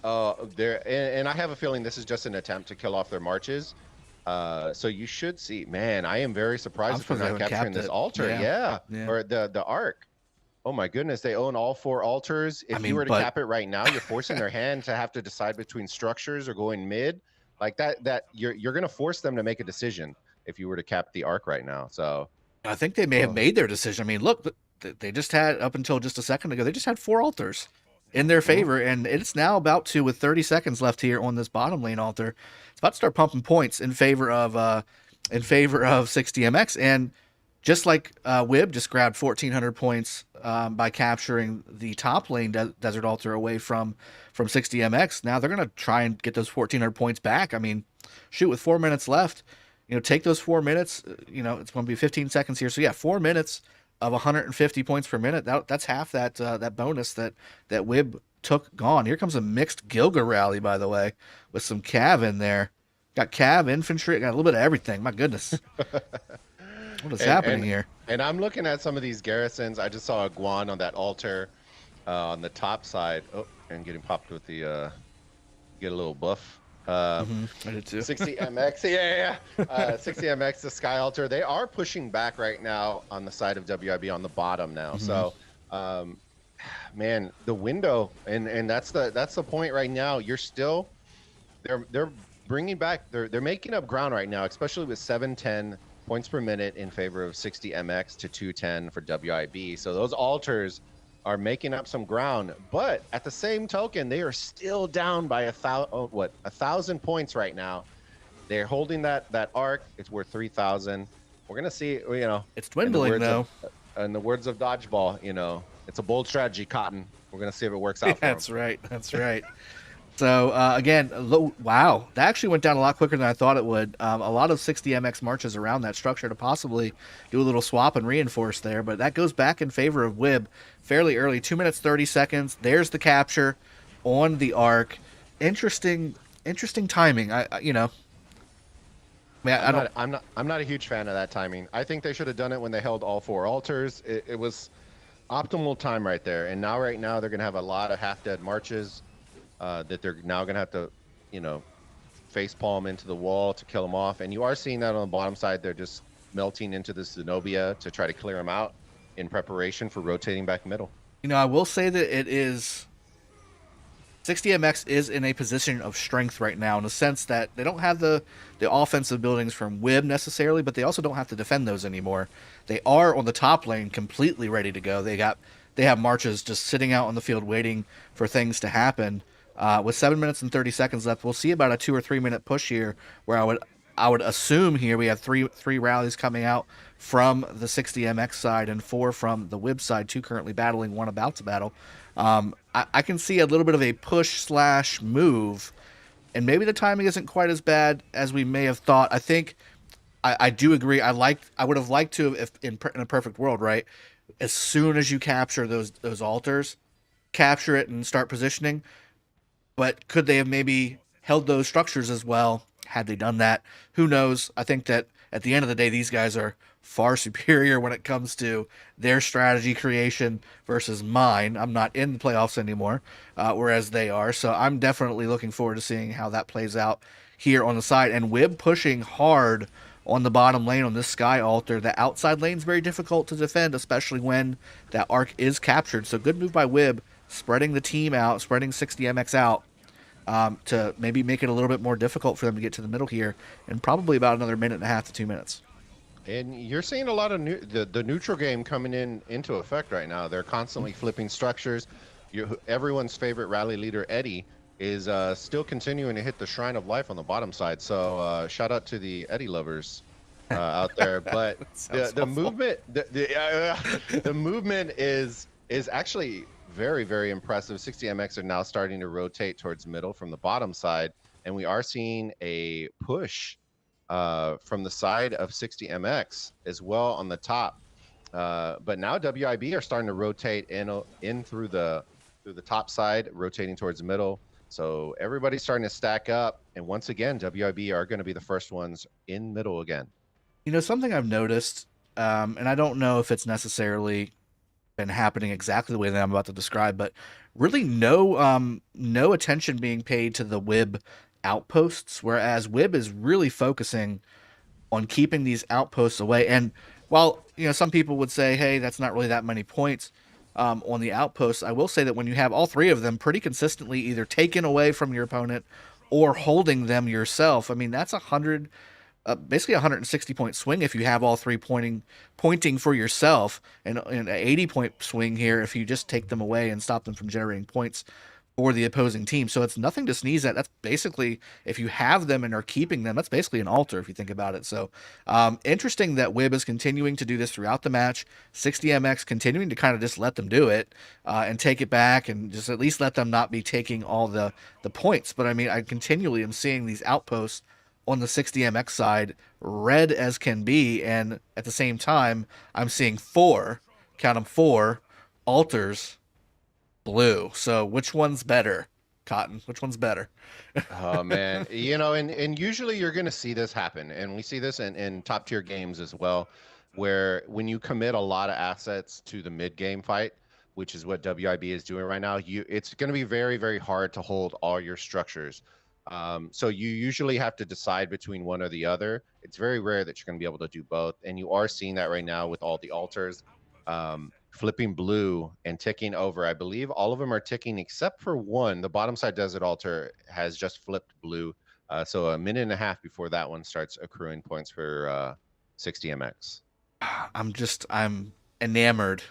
S3: And I have a feeling this is just an attempt to kill off their marches. So you should see, man, I am very surprised if they're not capturing this altar. Yeah. Or the arc. Oh my goodness, they own all 4 altars. If you were to cap it right now, you're forcing their hand to have to decide between structures or going mid. Like that you're gonna force them to make a decision if you were to cap the arc right now. So
S2: I think they may have made their decision. I mean, look, they just had, up until just a second ago, they just had 4 altars in their favor, and it's now about to, with 30 seconds left here on this bottom lane altar, it's about to start pumping points in favor of 60MX. And just like WIB just grabbed 1,400 points by capturing the top lane desert altar away from 60MX, now they're going to try and get those 1,400 points back. I mean, shoot, with 4 minutes left, take those 4 minutes, it's going to be 15 seconds here. So yeah, 4 minutes of 150 points per minute. That's half that bonus that WIB took gone. Here comes a mixed Gilga rally, by the way, with some Cav in there. Got Cav, infantry, got a little bit of everything. My goodness. What is happening here?
S3: And I'm looking at some of these garrisons. I just saw a Guan on that altar on the top side. Oh, and getting popped with the get a little buff.
S2: I did too.
S3: 60MX, yeah. 60MX, the sky altar. They are pushing back right now on the side of WIB on the bottom now. So, man, the window, and that's the point right now. You're still, they're bringing back, they're making up ground right now, especially with 710 points per minute in favor of 60MX to 210 for WIB. So those altars are making up some ground, but at the same token, they are still down by 1,000 points right now. They're holding that arc. It's worth 3,000. We're gonna see.
S2: It's dwindling though.
S3: In the words of Dodgeball, it's a bold strategy, Cotton. We're gonna see if it works out.
S2: That's right. That's right. So again, wow, that actually went down a lot quicker than I thought it would. A lot of 60MX marches around that structure to possibly do a little swap and reinforce there, but that goes back in favor of WIB fairly early. 2 minutes 30 seconds. There's the capture on the arc. Interesting timing. I'm
S3: not a huge fan of that timing. I think they should have done it when they held all 4 altars. It was optimal time right there. And right now they're gonna have a lot of half-dead marches. That they're now going to have to, face palm into the wall to kill them off. And you are seeing that on the bottom side. They're just melting into the Zenobia to try to clear them out in preparation for rotating back middle.
S2: I will say that it is 60MX is in a position of strength right now in the sense that they don't have the offensive buildings from WIB necessarily, but they also don't have to defend those anymore. They are on the top lane completely ready to go. They have marches just sitting out on the field waiting for things to happen. With 7 minutes and 30 seconds left, we'll see about a 2 or 3 minute push here, where I would assume here we have three rallies coming out from the 60MX side and 4 from the WIB side, 2 currently battling, 1 about to battle. I can see a little bit of a push/move, and maybe the timing isn't quite as bad as we may have thought. I think I do agree. I would have liked to, if in a perfect world, right? As soon as you capture those altars, capture it and start positioning. But could they have maybe held those structures as well had they done that? Who knows? I think that at the end of the day, these guys are far superior when it comes to their strategy creation versus mine. I'm not in the playoffs anymore, whereas they are. So I'm definitely looking forward to seeing how that plays out here on the side. And WIB pushing hard on the bottom lane on this sky altar. The outside lane is very difficult to defend, especially when that arc is captured. So good move by WIB, spreading the team out, spreading 60MX out. To maybe make it a little bit more difficult for them to get to the middle here, and probably about another 1.5 to 2 minutes.
S3: And you're seeing a lot of the neutral game coming into effect right now. They're constantly flipping structures. Everyone's favorite rally leader, Eddie, is still continuing to hit the Shrine of Life on the bottom side. So shout out to the Eddie lovers out there. But
S2: Sounds
S3: the
S2: awful.
S3: movement the movement is actually very, very impressive. 60MX are now starting to rotate towards middle from the bottom side, and we are seeing a push from the side of 60MX as well on the top. But now WIB are starting to rotate in through the top side, rotating towards the middle. So everybody's starting to stack up, and once again, WIB are going to be the first ones in middle again.
S2: You know, something I've noticed, and I don't know if it's necessarily been happening exactly the way that I'm about to describe, but really no attention being paid to the WIB outposts, whereas WIB is really focusing on keeping these outposts away. And while some people would say, hey, that's not really that many points on the outposts, I will say that when you have all three of them pretty consistently either taken away from your opponent or holding them yourself, I mean, that's basically 160-point swing if you have all three pointing for yourself, and an 80-point swing here if you just take them away and stop them from generating points for the opposing team. So it's nothing to sneeze at. That's basically, if you have them and are keeping them, that's basically an altar if you think about it. So interesting that WIB is continuing to do this throughout the match. 60MX continuing to kind of just let them do it and take it back and just at least let them not be taking all the points. But I mean, I continually am seeing these outposts on the 60MX side red as can be, and at the same time I'm seeing four altars blue. So which one's better, Cotton? Which one's better?
S3: Oh man, and usually you're going to see this happen, and we see this in top tier games as well, where when you commit a lot of assets to the mid game fight, which is what WIB is doing right now, it's going to be very, very hard to hold all your structures. So you usually have to decide between one or the other. It's very rare that you're going to be able to do both, and you are seeing that right now with all the altars flipping blue and ticking over. I believe all of them are ticking except for one. The bottom side desert altar has just flipped blue. So a minute and a half before that one starts accruing points for 60MX.
S2: I'm enamored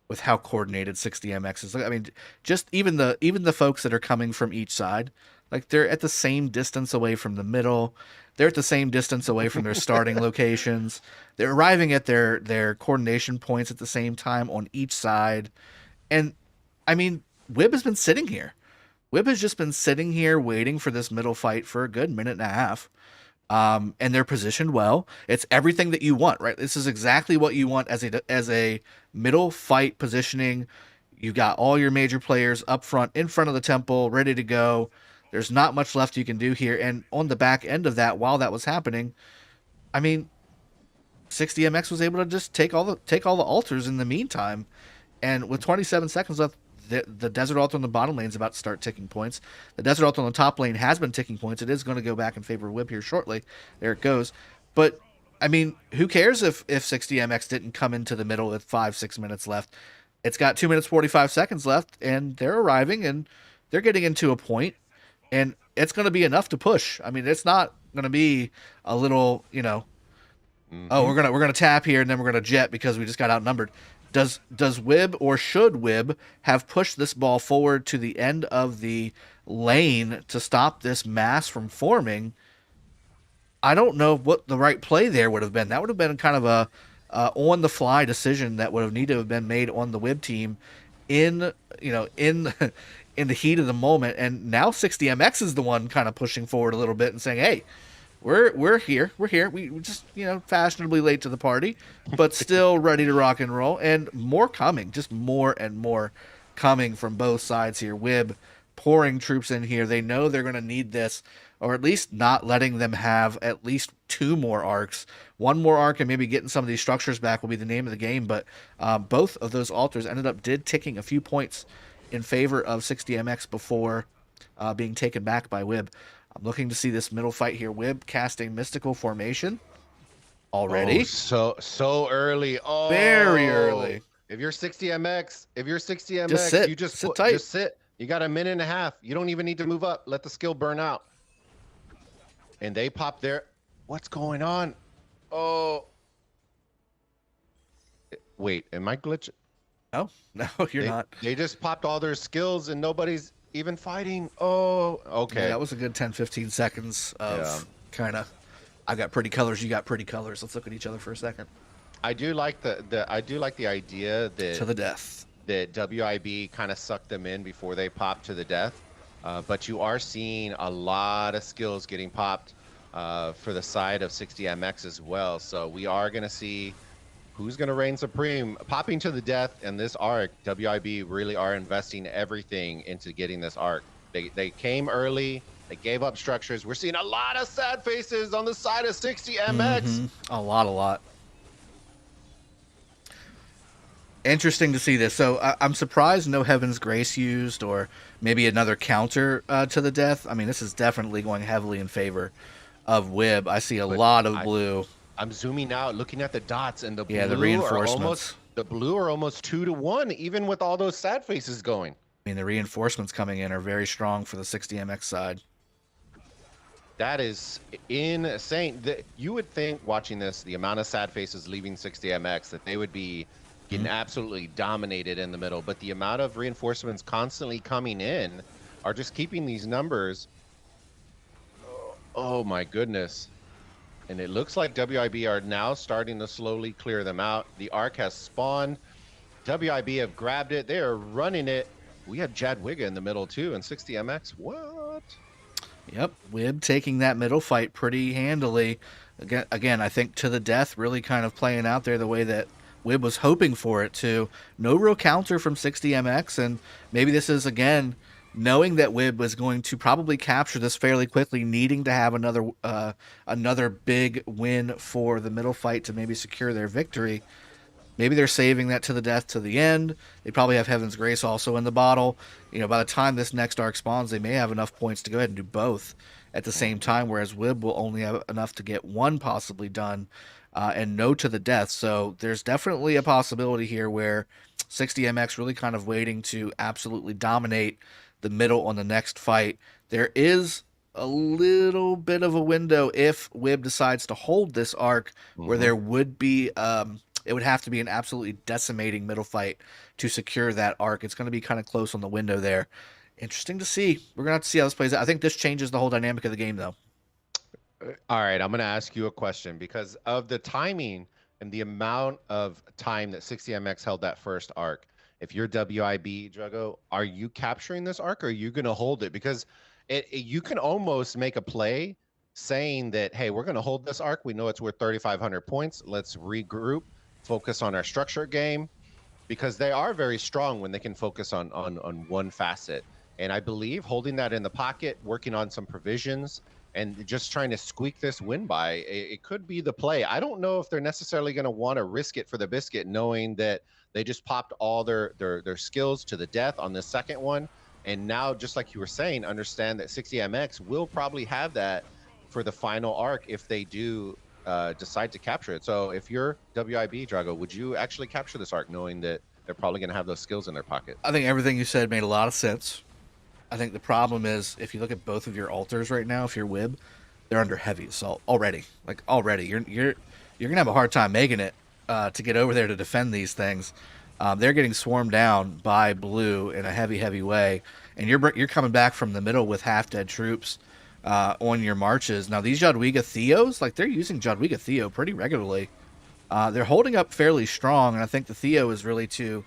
S2: with how coordinated 60MX is. I mean, just even the folks that are coming from each side, like they're at the same distance away from the middle. They're at the same distance away from their starting locations. They're arriving at their coordination points at the same time on each side. And I mean, WIB has been sitting here. WIB has just been sitting here waiting for this middle fight for a good minute and a half. And they're positioned well. It's everything that you want, right? This is exactly what you want as a middle fight positioning. You got all your major players up front, in front of the temple, ready to go. There's not much left you can do here. And on the back end of that, while that was happening, I mean, 60MX was able to just take all the altars in the meantime. And with 27 seconds left, the desert altar on the bottom lane is about to start ticking points. The desert altar on the top lane has been ticking points. It is going to go back in favor of WIB here shortly. There it goes. But I mean, who cares if 60MX didn't come into the middle with 5-6 minutes left? It's got 2 minutes 45 seconds left, and they're arriving and they're getting into a point, and it's going to be enough to push. I mean, it's not going to be a little, oh, we're gonna tap here and then we're gonna jet because we just got outnumbered. Does WIB or should WIB have pushed this ball forward to the end of the lane to stop this mass from forming? I don't know what the right play there would have been. That would have been kind of a on the fly decision that would have needed to have been made on the WIB team in in the heat of the moment. And now 60MX is the one kind of pushing forward a little bit and saying, hey, we're here. We just, fashionably late to the party, but still ready to rock and roll. And more coming, just more and more coming from both sides here. WIB pouring troops in here. They know they're going to need this, or at least not letting them have at least 2 more arcs. 1 more arc and maybe getting some of these structures back will be the name of the game. But both of those altars did ticking a few points in favor of 60MX before being taken back by WIB. I'm looking to see this middle fight here. WIB casting Mystical Formation already.
S3: Oh, so early. Oh,
S2: very early.
S3: If you're 60MX,
S2: Just sit.
S3: you just
S2: Sit tight.
S3: Just sit. You got a minute and a half. You don't even need to move up. Let the skill burn out. And they pop there. What's going on? Oh. Wait, am I glitching?
S2: No, you're not.
S3: They just popped all their skills and nobody's even fighting. Oh,
S2: Yeah,
S3: okay.
S2: that was a good 10-15 seconds
S3: Yeah.
S2: of kind of, I got pretty colors, you got pretty colors. Let's look at each other for a second.
S3: I do like the idea
S2: To the death.
S3: that WIB kind of sucked them in before they popped to the death. But you are seeing a lot of skills getting popped for the side of 60MX as well. So we are going to see who's going to reign supreme. Popping to the death in this arc, WIB really are investing everything into getting this arc. They came early. They gave up structures. We're seeing a lot of sad faces on the side of 60MX.
S2: A lot. Interesting to see this. So I'm surprised no Heaven's Grace used, or maybe another counter to the death. I mean, this is definitely going heavily in favor of WIB. I see a lot of blue.
S3: I'm zooming out, looking at the dots, and the
S2: the
S3: blue
S2: reinforcements.
S3: are almost 2-1, even with all those sad faces going.
S2: I mean, the reinforcements coming in are very strong for the 60MX side.
S3: That is insane. You would think watching this, the amount of sad faces leaving 60MX, that they would be getting absolutely dominated in the middle. But the amount of reinforcements constantly coming in are just keeping these numbers. Oh my goodness. And it looks like WIB are now starting to slowly clear them out. The arc has spawned. WIB have grabbed it. They are running it. We have Jadwiga in the middle too, and 60MX. What?
S2: Yep, WIB taking that middle fight pretty handily. Again, I think to the death really kind of playing out there the way that WIB was hoping for it to. No real counter from 60MX, and maybe this is, again, knowing that WIB was going to probably capture this fairly quickly, needing to have another big win for the middle fight to maybe secure their victory. Maybe they're saving that to the death to the end. They probably have Heaven's Grace also in the bottle. You know, by the time this next arc spawns, they may have enough points to go ahead and do both at the same time, whereas WIB will only have enough to get one possibly done, and no to the death. So there's definitely a possibility here where 60MX really kind of waiting to absolutely dominate the middle on the next fight. There is a little bit of a window if WIB decides to hold this arc, where there would be it would have to be an absolutely decimating middle fight to secure that arc. It's going to be kind of close on the window there. Interesting to see. We're going to have to see how this plays out. I think this changes the whole dynamic of the game, though.
S3: All right, I'm going to ask you a question because of the timing and the amount of time that 60MX held that first arc. If you're WIB, Drago, are you capturing this arc or are you going to hold it? Because you can almost make a play saying that, hey, we're going to hold this arc. We know it's worth 3,500 points. Let's regroup, focus on our structure game, because they are very strong when they can focus on one facet. And I believe holding that in the pocket, working on some provisions, and just trying to squeak this win by, it could be the play. I don't know if they're necessarily going to want to risk it for the biscuit, knowing that they just popped all their skills to the death on the second one. And now, just like you were saying, understand that 60MX will probably have that for the final arc if they do decide to capture it. So if you're WIB, Drago, would you actually capture this arc knowing that they're probably going to have those skills in their pocket?
S2: I think everything you said made a lot of sense. I think the problem is if you look at both of your altars right now, if you're WIB, they're under heavy assault already. Like already, you're gonna have a hard time making it to get over there to defend these things. They're getting swarmed down by blue in a heavy way, and you're coming back from the middle with half dead troops on your marches. Now these Jadwiga Theos, like they're using Jadwiga Theo pretty regularly. They're holding up fairly strong, and I think the Theo is really to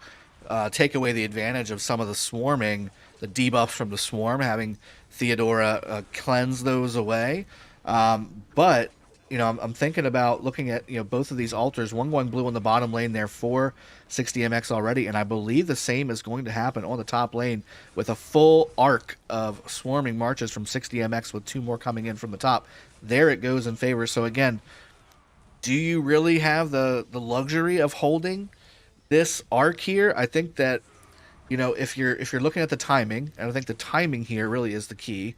S2: take away the advantage of some of the swarming, the debuffs from the swarm, having Theodora cleanse those away. But you know, I'm thinking about looking at, you know, both of these altars, one going blue on the bottom lane there for 60MX already, and I believe the same is going to happen on the top lane with a full arc of swarming marches from 60MX with two more coming in from the top. There it goes in favor. So again, do you really have the luxury of holding this arc here? I think that, you know, if you're looking at the timing, and I think the timing here really is the key,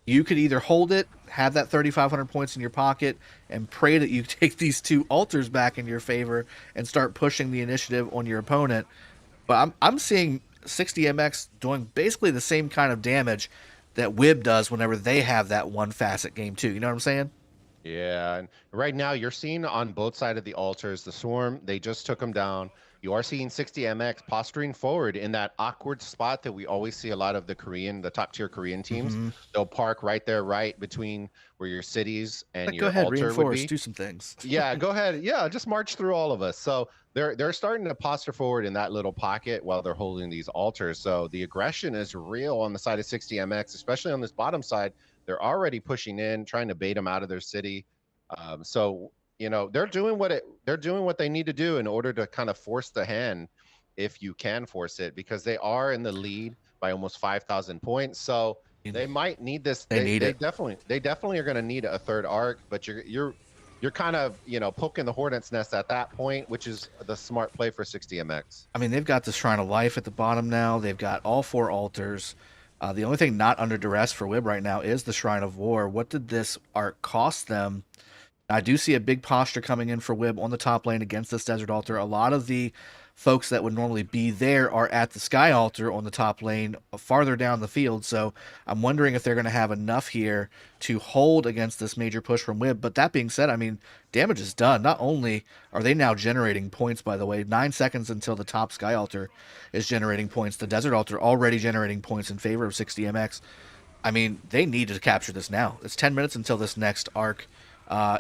S2: you could either hold it, have that 3,500 points in your pocket, and pray that you take these two altars back in your favor and start pushing the initiative on your opponent. But I'm seeing 60MX doing basically the same kind of damage that WIB does whenever they have that one facet game too. You know what I'm saying?
S3: Yeah, and right now you're seeing on both sides of the altars, the swarm, they just took them down. you are seeing 60MX posturing forward in that awkward spot that we always see a lot of the top tier Korean teams.
S2: Mm-hmm.
S3: They'll park right there, right between where your cities and
S2: Like, go
S3: your
S2: ahead,
S3: altar would
S2: reinforce,
S3: be.
S2: do some things.
S3: Yeah, go ahead. Yeah, just march through all of us. So they're starting to posture forward in that little pocket while they're holding these altars. So the aggression is real on the side of 60MX, especially on this bottom side. They're already pushing in, trying to bait them out of their city. So they're doing what they need to do in order to kind of force the hand, if you can force it, because they are in the lead by almost 5,000 points. So they might need this.
S2: They need it.
S3: They definitely are going to need a third arc, but you're kind of poking the hornet's nest at that point, which is the smart play for 60MX.
S2: I mean, they've got the Shrine of Life at the bottom now. They've got all 4 altars. The only thing not under duress for WIB right now is the Shrine of War. What did this arc cost them? I do see a big posture coming in for WIB on the top lane against this Desert Altar. A lot of the folks that would normally be there are at the Sky Altar on the top lane, farther down the field. So I'm wondering if they're going to have enough here to hold against this major push from WIB. But that being said, I mean, damage is done. Not only are they now generating points, by the way, 9 seconds until the top Sky Altar is generating points. The Desert Altar already generating points in favor of 60MX. I mean, they need to capture this now. It's 10 minutes until this next arc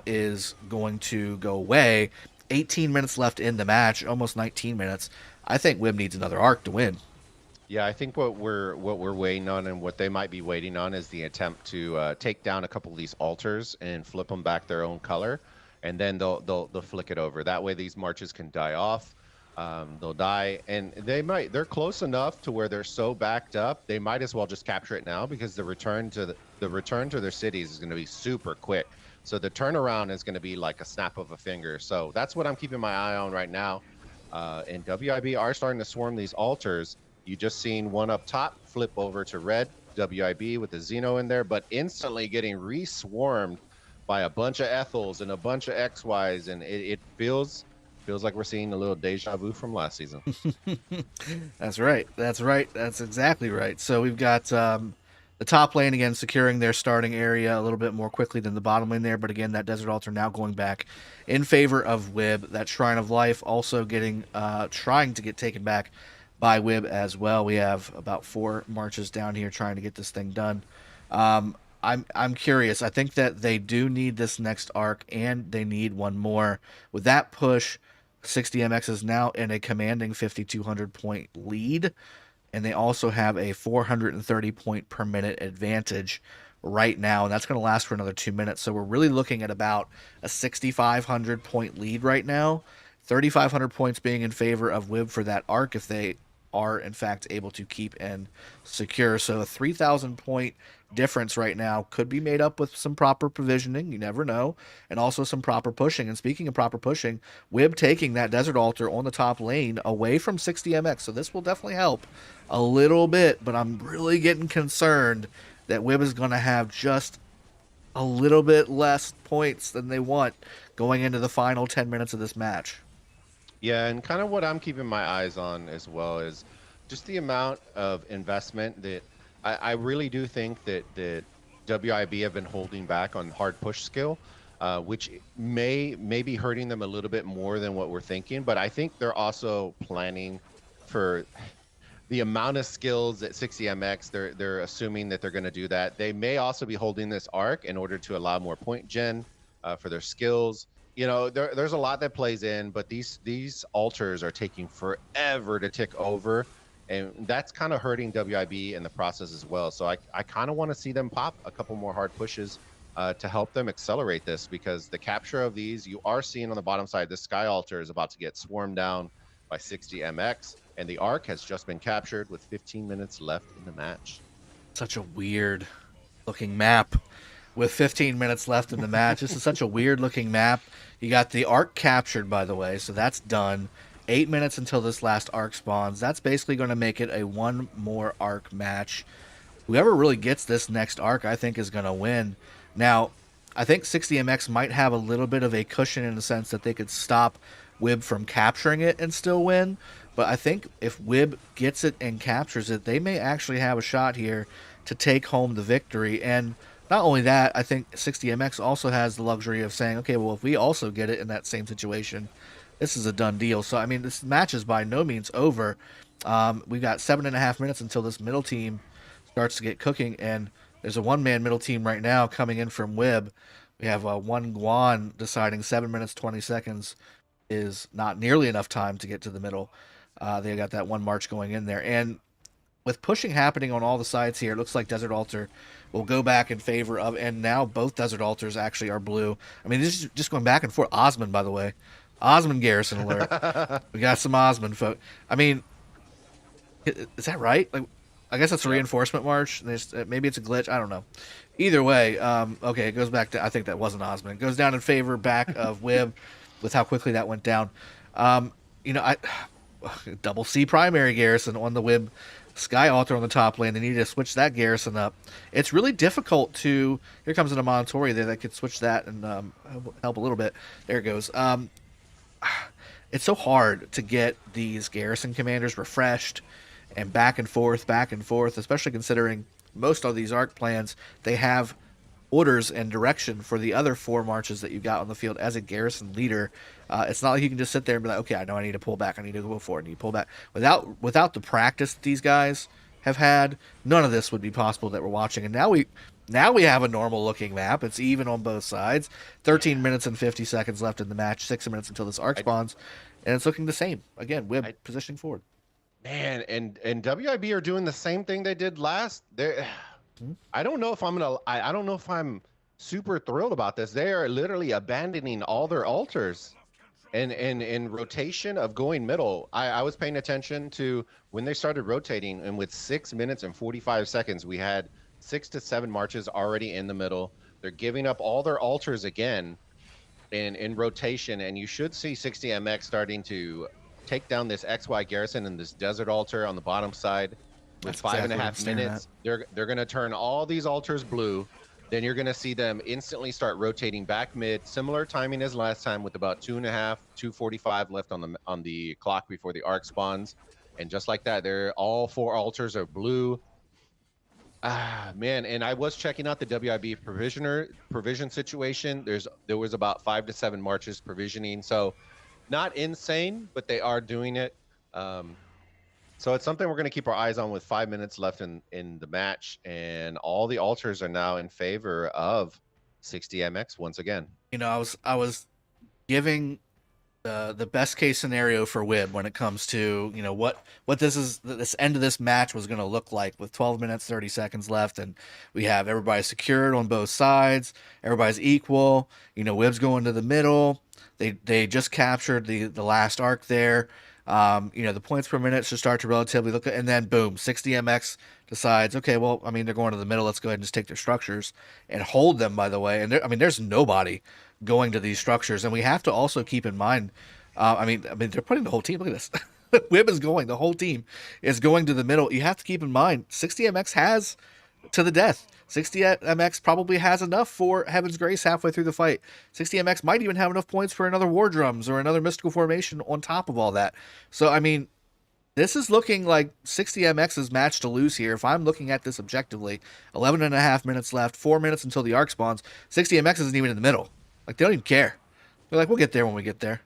S2: is going to go away. 18 minutes left in the match, almost 19 minutes. I think WIB needs another arc to win.
S3: Yeah, I think what we're waiting on, and what they might be waiting on, is the attempt to take down a couple of these altars and flip them back their own color, and then they'll flick it over. That way, these marches can die off. They'll die, and they're close enough to where they're so backed up, they might as well just capture it now, because the return to their cities is going to be super quick. So the turnaround is going to be like a snap of a finger. So that's what I'm keeping my eye on right now. And WIB are starting to swarm these altars. You just seen one up top flip over to red, WIB with the Xeno in there, but instantly getting re-swarmed by a bunch of Ethels and a bunch of XYs, and it feels like we're seeing a little deja vu from last season.
S2: That's right. That's exactly right. So we've got the top lane again securing their starting area a little bit more quickly than the bottom lane there, but again, that Desert Altar now going back in favor of WIB. That Shrine of Life also getting trying to get taken back by WIB as well. We have about 4 marches down here trying to get this thing done. I'm curious. I think that they do need this next arc, and they need one more. With that push, 60MX is now in a commanding 5,200 point lead, and they also have a 430 point per minute advantage right now, and that's going to last for another 2 minutes. So we're really looking at about a 6,500 point lead right now. 3,500 points being in favor of WIB for that arc if they are in fact able to keep and secure. So a 3,000 point difference right now could be made up with some proper provisioning, you never know, and also some proper pushing. And speaking of proper pushing, WIB taking that Desert Altar on the top lane away from 60MX, so this will definitely help a little bit, but I'm really getting concerned that WIB is going to have just a little bit less points than they want going into the final 10 minutes of this match.
S3: Yeah, and kind of what I'm keeping my eyes on as well is just the amount of investment that I really do think that WIB have been holding back on hard push skill, which may be hurting them a little bit more than what we're thinking. But I think they're also planning for the amount of skills at 60MX. They're assuming that they're going to do that. They may also be holding this arc in order to allow more point gen for their skills. There's a lot that plays in, but these altars are taking forever to tick over, and that's kind of hurting WIB in the process as well. So I kind of want to see them pop a couple more hard pushes to help them accelerate this, because the capture of these, you are seeing on the bottom side, this Sky Altar is about to get swarmed down by 60MX, and the arc has just been captured with 15 minutes left in the match.
S2: Such a weird looking map with 15 minutes left in the match. This is such a weird looking map. You got the arc captured, by the way, so that's done. 8 minutes until this last arc spawns. That's basically going to make it a 1 more arc match. Whoever really gets this next arc, I think, is going to win. Now, I think 60MX might have a little bit of a cushion in the sense that they could stop WIB from capturing it and still win. But I think if WIB gets it and captures it, they may actually have a shot here to take home the victory. And not only that, I think 60MX also has the luxury of saying, okay, well, if we also get it in that same situation, this is a done deal. So I mean, this match is by no means over. We've got 7.5 minutes until this middle team starts to get cooking, and there's a one-man middle team right now coming in from WIB. We have one Guan deciding 7 minutes 20 seconds is not nearly enough time to get to the middle. They got that one march going in there, and with pushing happening on all the sides here, it looks like Desert Altar will go back in favor of, and now both Desert Altars actually are blue. I mean, this is just going back and forth. Osmond, by the way. Osmond Garrison alert. We got some Osmond folk. I mean, is that right? Like, I guess that's a reinforcement march. Maybe it's a glitch. I don't know. Either way, okay, it goes back to, I think that wasn't Osmond. It goes down in favor back of WIB with how quickly that went down. I double C primary garrison on the WIB Sky Altar on the top lane. They need to switch that garrison up. It's really difficult to. Here comes an Amontori there that could switch that and help a little bit. There it goes. It's so hard to get these garrison commanders refreshed and back and forth, especially considering most of these arc plans, they have orders and direction for the other 4 marches that you got on the field as a garrison leader. It's not like you can just sit there and be like, okay, I know I need to pull back. I need to go forward. I need to pull back. Without the practice that these guys have had, none of this would be possible that we're watching. And now we have a normal looking map. It's even on both sides. 13 minutes and 50 seconds left in the match. 6 minutes until this arc spawns. And it's looking the same. Again, WIB positioning forward.
S3: Man, and WIB are doing the same thing they did last. I don't know if I don't know if I'm super thrilled about this. They are literally abandoning all their altars and in rotation of going middle. I was paying attention to when they started rotating, and with 6 minutes and 45 seconds, we had 6 to 7 marches already in the middle. They're giving up all their altars again in rotation, and you should see 60MX starting to take down this XY garrison and this desert altar on the bottom side with 5.5 minutes. They're going to turn all these altars blue. Then you're going to see them instantly start rotating back mid, similar timing as last time, with about 2:45 left on the clock before the arc spawns. And just like that, they're all 4 altars are blue. Man, and I was checking out the WIB provision situation. There was about 5 to 7 marches provisioning, so not insane, but they are doing it. So it's something we're going to keep our eyes on with 5 minutes left in the match, and all the altars are now in favor of 60MX once again.
S2: I was giving the best case scenario for WIB when it comes to what this end of this match was going to look like with 12 minutes 30 seconds left, and we have everybody secured on both sides. Everybody's equal. WIB's going to the middle. They just captured the last arc there. The points per minute should start to relatively look, and then boom, 60MX decides, okay, well, I mean, they're going to the middle. Let's go ahead and just take their structures and hold them, by the way. And there's nobody going to these structures. And we have to also keep in mind, they're putting the whole team. Look at this. WIB is going. The whole team is going to the middle. You have to keep in mind, 60MX has to the death. 60MX probably has enough for Heaven's Grace halfway through the fight. 60MX might even have enough points for another War Drums or another Mystical Formation on top of all that. So, I mean, this is looking like 60MX's match to lose here. If I'm looking at this objectively, 11.5 minutes left, 4 minutes until the arc spawns. 60MX isn't even in the middle. Like, they don't even care. They're like, we'll get there when we get there.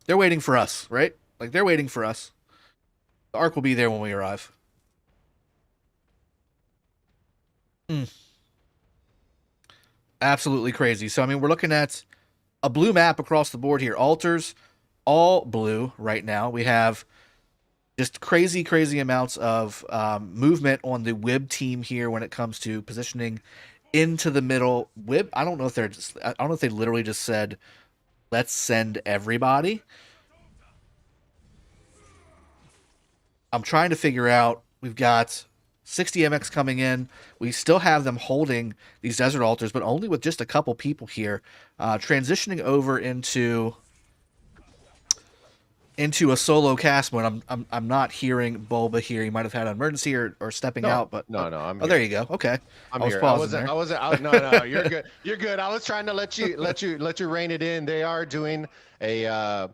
S2: They're waiting for us, right? Like, they're waiting for us. The arc will be there when we arrive. Absolutely crazy. So, I mean, we're looking at a blue map across the board here. Altars, all blue right now. We have just crazy amounts of movement on the WIB team here when it comes to positioning into the middle. WIB, I don't know if they literally just said, let's send everybody. I'm trying to figure out, we've got 60MX coming in. We still have them holding these desert altars, but only with just a couple people here. Transitioning over into a solo cast mode. I'm not hearing Bulba here. He might have had an emergency or stepping out, but
S3: no, I'm
S2: here. There you go. Okay,
S3: I'm here. I wasn't. No, you're good. You're good. I was trying to let you rein it in. They are doing a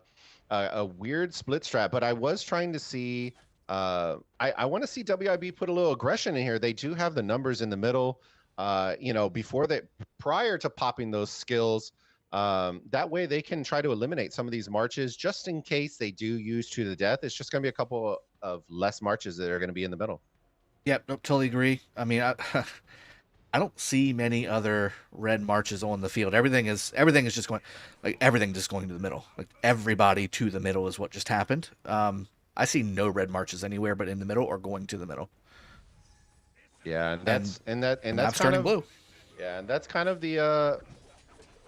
S3: weird split strat, but I was trying to see. I want to see WIB put a little aggression in here. They do have the numbers in the middle. Prior to popping those skills, That way they can try to eliminate some of these marches just in case they do use to the death. It's just going to be a couple of less marches that are going to be in the middle.
S2: Yep, nope, totally agree. I mean, I don't see many other red marches on the field. Everything is just going, like everything just going to the middle. Like everybody to the middle is what just happened. I see no red marches anywhere but in the middle or going to the middle.
S3: Yeah, and that's
S2: That's turning blue.
S3: Yeah, and that's kind of the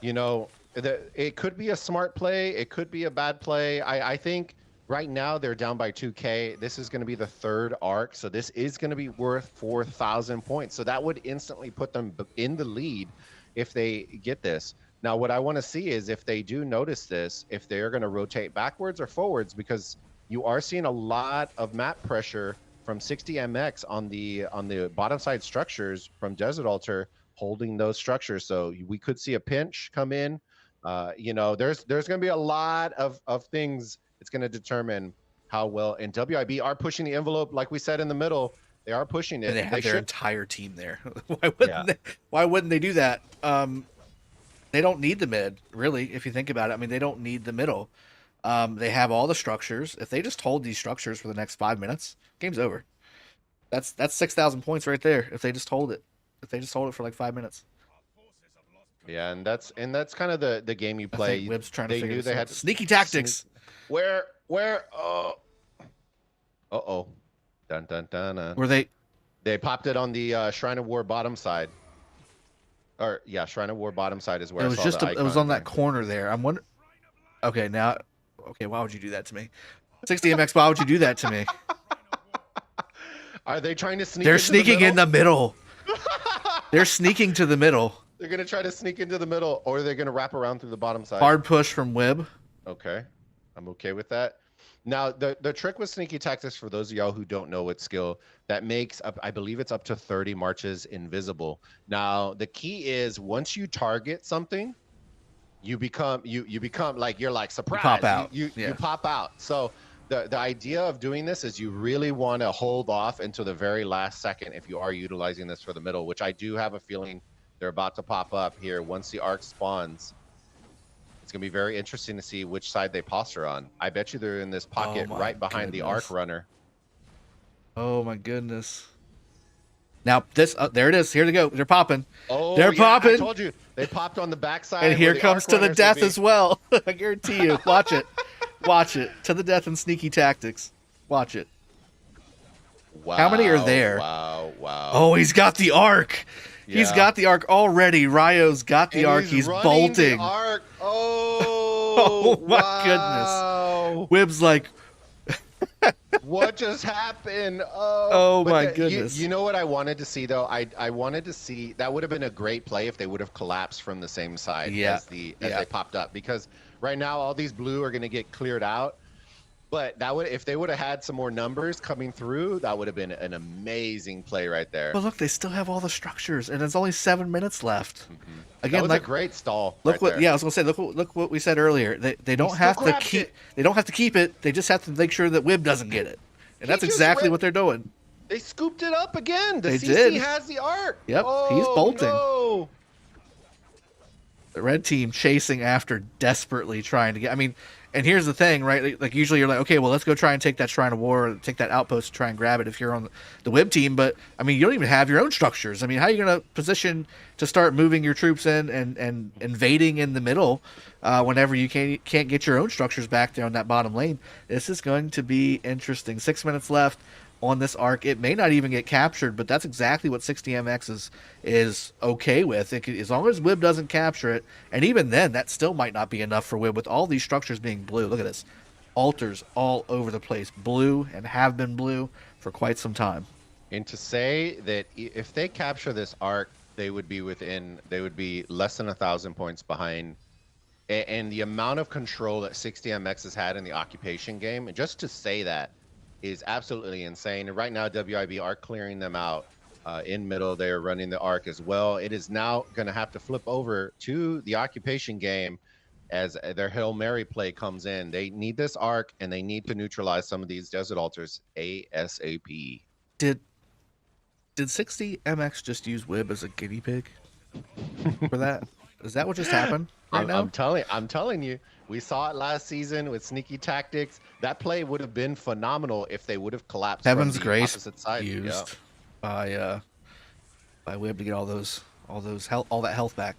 S3: you know, it could be a smart play, it could be a bad play. I think right now they're down by 2K. This is going to be the third arc, so this is going to be worth 4,000 points. So that would instantly put them in the lead if they get this. Now, what I want to see is if they do notice this, if they're going to rotate backwards or forwards, because you are seeing a lot of map pressure from 60MX on the bottom side structures from Desert Altar, holding those structures. So we could see a pinch come in. You know, there's going to be a lot of things. It's going to determine how well. And WIB are pushing the envelope, like we said in the middle. They are pushing it.
S2: And they have their entire team there. Why wouldn't they do that? They don't need the mid, really, if you think about it. I mean, they don't need the middle. They have all the structures. If they just hold these structures for the next 5 minutes, game's over. That's 6,000 points right there. If they just hold it. If they just hold it for like 5 minutes.
S3: Yeah, and that's kind of the game you play.
S2: I think WIB's trying to figure this
S3: they
S2: out.
S3: had
S2: Sneaky tactics.
S3: Where oh dun dun dun.
S2: Were
S3: they popped it on the Shrine of War bottom side. Or yeah, Shrine of War bottom side is where
S2: it was
S3: I saw
S2: it was on that corner there. I'm wondering. Okay, now, why would you do that to me? 60MX, why would you do that to me?
S3: Are they trying to sneak?
S2: They're sneaking in the middle. They're sneaking to the middle.
S3: They're gonna try to sneak into the middle, or they're gonna wrap around through the bottom side.
S2: Hard push from WIB.
S3: Okay, I'm okay with that. Now, the trick with sneaky tactics, for those of y'all who don't know what skill, that makes up, I believe it's up to 30 marches invisible. Now, the key is once you target something, you become like, you're like surprised.
S2: You pop out.
S3: You pop out. So the idea of doing this is you really want to hold off until the very last second if you are utilizing this for the middle, which I do have a feeling they're about to pop up here once the arc spawns. It's going to be very interesting to see which side they posture on. I bet you they're in this pocket right behind the arc runner.
S2: Oh my goodness. Now this there it is. Here they go. They're popping.
S3: Oh,
S2: they're popping.
S3: I told you. They popped on the backside.
S2: And here comes to the death as well. I guarantee you. Watch it. Watch it. To the death and sneaky tactics. Watch it.
S3: Wow.
S2: How many are there?
S3: Wow.
S2: Oh, he's got the arc. Yeah. He's got the arc already. Ryo's got the arc. He's bolting.
S3: The arc. Oh,
S2: oh my goodness. WIB's like,
S3: what just happened?
S2: Oh my goodness.
S3: You know what I wanted to see though? I wanted to see, that would have been a great play if they would have collapsed from the same side as they popped up, because right now all these blue are going to get cleared out. But that would, if they would have had some more numbers coming through, that would have been an amazing play right there.
S2: But look, they still have all the structures, and there's only 7 minutes left.
S3: Mm-hmm.
S2: Again,
S3: that was a great stall.
S2: Look
S3: right
S2: what, I was gonna say. Look what we said earlier. They don't have to keep. They don't have to keep it. They just have to make sure that WIB doesn't get it, and that's exactly what they're doing.
S3: They scooped it up again. The CC
S2: did.
S3: has the arc.
S2: Yep, he's bolting.
S3: No.
S2: The red team chasing after, desperately trying to get. I mean, and here's the thing, right? Like usually you're like, okay, well, let's go try and take that Shrine of War, or take that outpost, to try and grab it if you're on the WIB team. But I mean, you don't even have your own structures. I mean, how are you going to position to start moving your troops in and invading in the middle whenever you can't get your own structures back there on that bottom lane? This is going to be interesting. 6 minutes left on this arc. It may not even get captured, but that's exactly what 60MX is okay with. As long as WIB doesn't capture it, and even then, that still might not be enough for WIB with all these structures being blue. Look at this. Altars all over the place. Blue, and have been blue for quite some time.
S3: And to say that if they capture this arc, they would be less than 1,000 points behind. And the amount of control that 60MX has had in the occupation game, and just to say that, is absolutely insane. And right now, WIB are clearing them out in middle. They are running the arc as well. It is now going to have to flip over to the occupation game as their Hail Mary play comes in. They need this arc, and they need to neutralize some of these desert altars ASAP.
S2: Did 60MX just use WIB as a guinea pig for that? Is that what just happened? right now?
S3: I'm telling you, we saw it last season with sneaky tactics. That play would have been phenomenal if they would have collapsed from
S2: Heaven's
S3: the
S2: Grace
S3: opposite side. Yeah.
S2: used by WIB to get all those health, all that health back.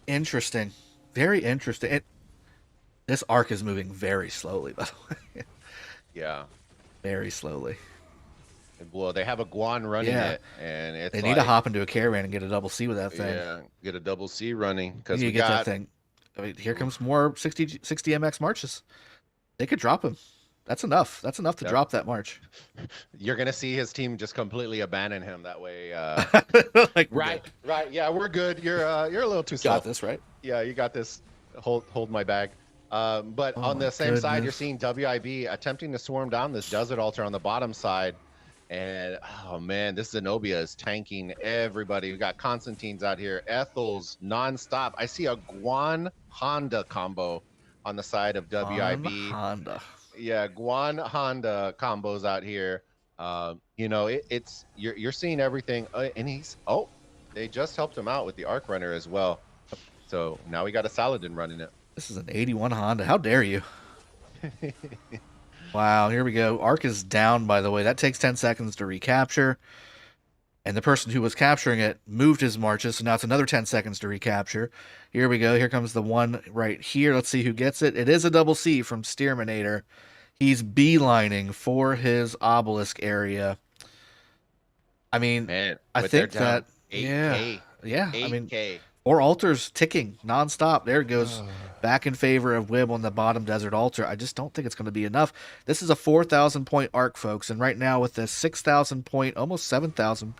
S2: Interesting, very interesting. This arc is moving very slowly, by the way.
S3: Yeah.
S2: Very slowly.
S3: Well, they have a Guan running
S2: Yeah.
S3: it, and it's
S2: They need to hop into a caravan and get a double C with that thing.
S3: Yeah, get a double C running
S2: We
S3: because
S2: need
S3: we
S2: to get
S3: got
S2: that thing. I mean, here comes more 60 MX marches. They could drop him. That's enough. That's enough to drop that march.
S3: You're gonna see his team just completely abandon him that way.
S2: Like,
S3: right. Yeah, we're good. You're a little too
S2: got
S3: soft.
S2: this, right?
S3: Yeah, you got this. Hold my bag. But
S2: Oh
S3: on the
S2: my
S3: same side, you're
S2: goodness.
S3: seeing WIB attempting to swarm down this desert altar on the bottom side. And oh man, this Zenobia is tanking everybody. We got Constantine's out here, Ethel's nonstop. I see a Guan Honda combo on the side of WIB.
S2: Honda.
S3: Yeah, Guan Honda combos out here. You know, it's you're seeing everything. And they just helped him out with the Arc Runner as well. So now we got a Saladin running it.
S2: This is an 81 Honda. How dare you? Wow, here we go. Arc is down, by the way. That takes 10 seconds to recapture. And the person who was capturing it moved his marches, so now it's another 10 seconds to recapture. Here we go. Here comes the one right here. Let's see who gets it. It is a double C from Steerminator. He's beelining for his obelisk area. I mean,
S3: Man,
S2: I think that
S3: 8K.
S2: yeah.
S3: 8K.
S2: I mean, 4 altars ticking nonstop. There it goes. Back in favor of WIB on the bottom desert altar. I just don't think it's going to be enough. This is a 4,000 point arc, folks. And right now with the 6,000 point, almost 7,000,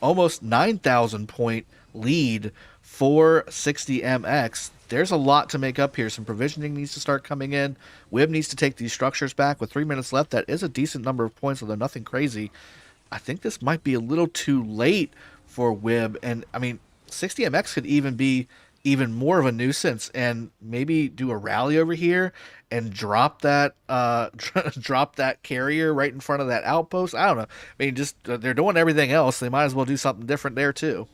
S2: almost 9,000 point lead for 60MX, there's a lot to make up here. Some provisioning needs to start coming in. WIB needs to take these structures back. With 3 minutes left, that is a decent number of points, although nothing crazy. I think this might be a little too late for WIB. And, I mean, 60MX could even be even more of a nuisance and maybe do a rally over here and drop that drop that carrier right in front of that outpost. I don't know. I mean, just they're doing everything else. They might as well do something different there too.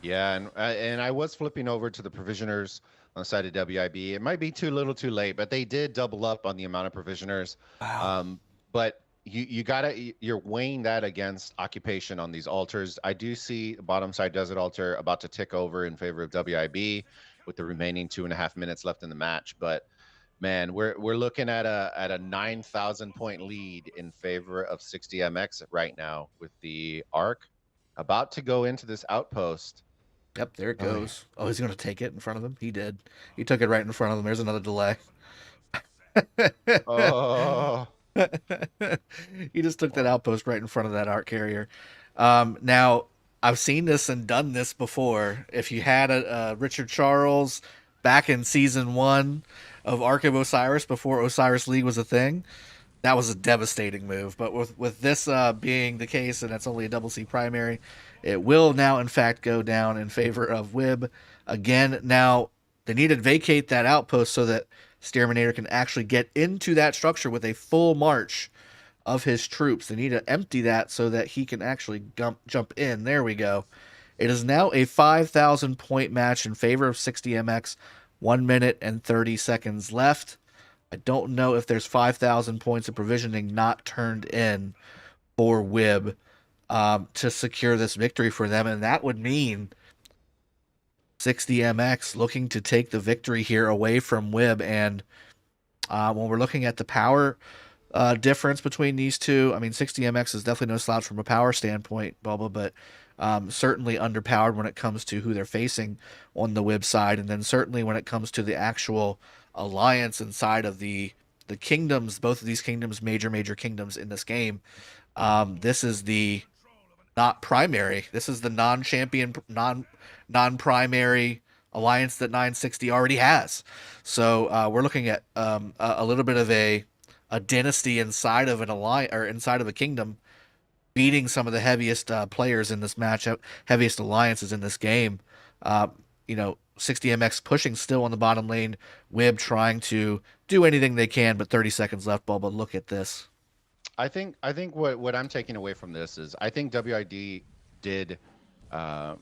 S3: Yeah, and I was flipping over to the provisioners on the side of WIB. It might be too little too late, but they did double up on the amount of provisioners.
S2: Wow.
S3: But you're weighing that against occupation on these altars. I do see the bottom side desert altar about to tick over in favor of WIB with the remaining 2.5 minutes left in the match. But man, we're looking at a 9,000 point lead in favor of 60MX right now with the arc about to go into this outpost.
S2: Yep, there it goes. Oh, he's going to take it in front of him. He did. He took it right in front of him. There's another delay.
S3: Oh.
S2: He just took that outpost right in front of that arc carrier. Now, I've seen this and done this before. If you had a Richard Charles back in season 1 of Ark of Osiris before Osiris League was a thing, that was a devastating move. But with this being the case, and that's only a double C primary, it will now, in fact, go down in favor of WIB. Again, now, they need to vacate that outpost so that Steerminator can actually get into that structure with a full march of his troops. They need to empty that so that he can actually jump in. There we go. It is now a 5,000 point match in favor of 60MX. 1 minute and 30 seconds left. I don't know if there's 5,000 points of provisioning not turned in for WIB to secure this victory for them. And that would mean 60MX looking to take the victory here away from WIB. And when we're looking at the power difference between these two, I mean, 60MX is definitely no slouch from a power standpoint, Bubba, but certainly underpowered when it comes to who they're facing on the WIB side. And then certainly when it comes to the actual alliance inside of the kingdoms, both of these kingdoms, major kingdoms in this game. This is the not primary. This is the non-champion, non-primary alliance that 960 already has. So we're looking at a little bit of a dynasty inside of an alliance or inside of a kingdom, beating some of the heaviest players in this matchup, heaviest alliances in this game. 60MX pushing still on the bottom lane. WIB trying to do anything they can, but 30 seconds left, Bubba. Look at this.
S3: I think what I'm taking away from this is I think WID did a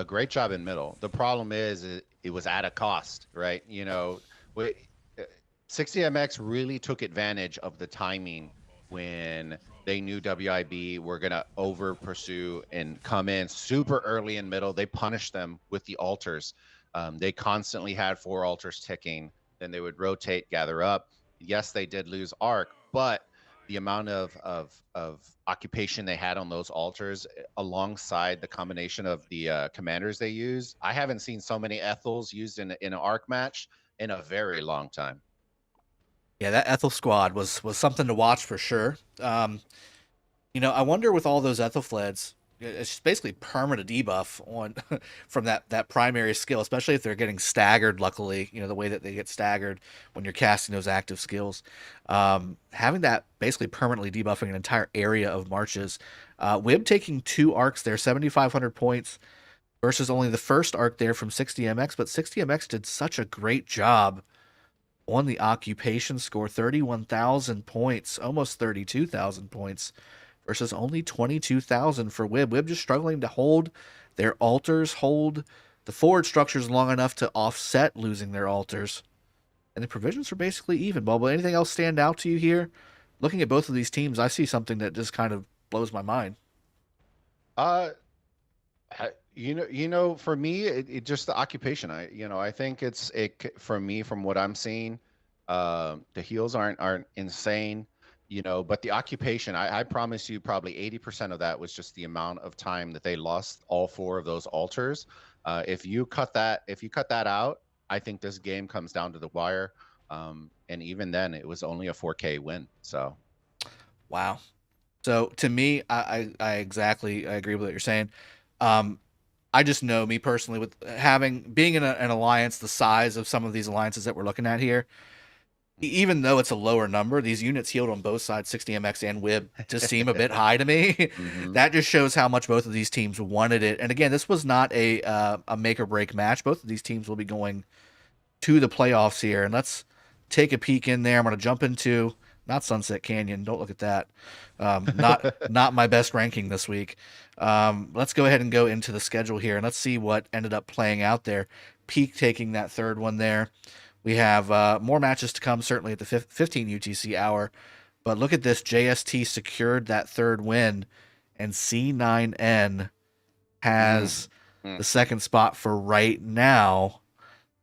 S3: great job in middle. The problem is it was at a cost, right? You know, 60MX really took advantage of the timing when they knew WIB were going to over pursue and come in super early and middle. They punished them with the altars. They constantly had 4 altars ticking. Then they would rotate, gather up. Yes, they did lose arc, but the amount of occupation they had on those altars alongside the combination of the commanders they use, I haven't seen so many Ethels used in an arc match in a very long time.
S2: Yeah, that Ethel squad was something to watch for sure. You know, I wonder with all those Ethelfleds, it's basically permanent debuff on from that primary skill, especially if they're getting staggered. Luckily, you know the way that they get staggered when you're casting those active skills, having that basically permanently debuffing an entire area of marches. WIB taking 2 arcs there, 7,500 points versus only the first arc there from 60MX, but 60MX did such a great job on the occupation score, 31,000 points, almost 32,000 points versus only 22,000 for WIB. WIB just struggling to hold their altars, hold the forward structures long enough to offset losing their altars. And the provisions are basically even. Bob, will anything else stand out to you here? Looking at both of these teams, I see something that just kind of blows my mind.
S3: You know, for me, it just the occupation. I think for me, from what I'm seeing, the heals aren't insane, but the occupation, I promise you, probably 80% of that was just the amount of time that they lost all 4 of those altars. If you cut that out, I think this game comes down to the wire. And even then, it was only a 4K win. So,
S2: wow. So to me, I agree with what you're saying. I just know me personally with being in an alliance the size of some of these alliances that we're looking at here, even though it's a lower number, these units healed on both sides, 60MX and WIB, just seem a bit high to me.
S3: Mhm.
S2: That just shows how much both of these teams wanted it. And again, this was not a make or break match. Both of these teams will be going to the playoffs here. And let's take a peek in there. I'm going to jump into not Sunset Canyon. Don't look at that. Not my best ranking this week. Let's go ahead and go into the schedule here, and let's see what ended up playing out there. Peak taking that third one there. We have more matches to come, certainly at the 15 UTC hour. But look at this. JST secured that third win, and C9N has the second spot for right now.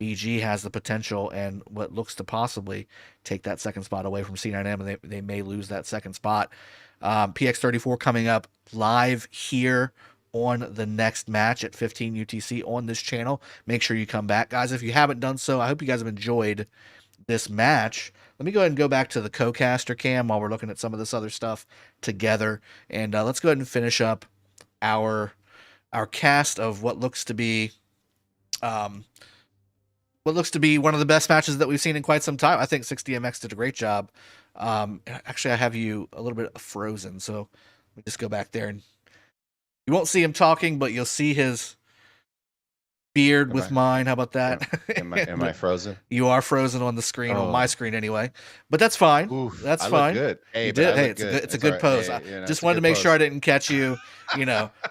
S2: BG has the potential and what looks to possibly take that second spot away from C9M, and they may lose that second spot. PX34 coming up live here on the next match at 15 UTC on this channel. Make sure you come back, guys. If you haven't done so, I hope you guys have enjoyed this match. Let me go ahead and go back to the co-caster cam while we're looking at some of this other stuff together, and let's go ahead and finish up our cast of what looks to be one of the best matches that we've seen in quite some time. I think 60MX did a great job. Actually, I have you a little bit frozen, so let me just go back there, and you won't see him talking, but you'll see his beard with mine. How about that?
S3: Am I frozen?
S2: You are frozen on the screen, on my screen anyway. But that's fine.
S3: Oof,
S2: that's
S3: I
S2: fine.
S3: Look good. Hey,
S2: you did. Hey, it's a good
S3: right.
S2: pose.
S3: Hey,
S2: just wanted to make sure I didn't catch you,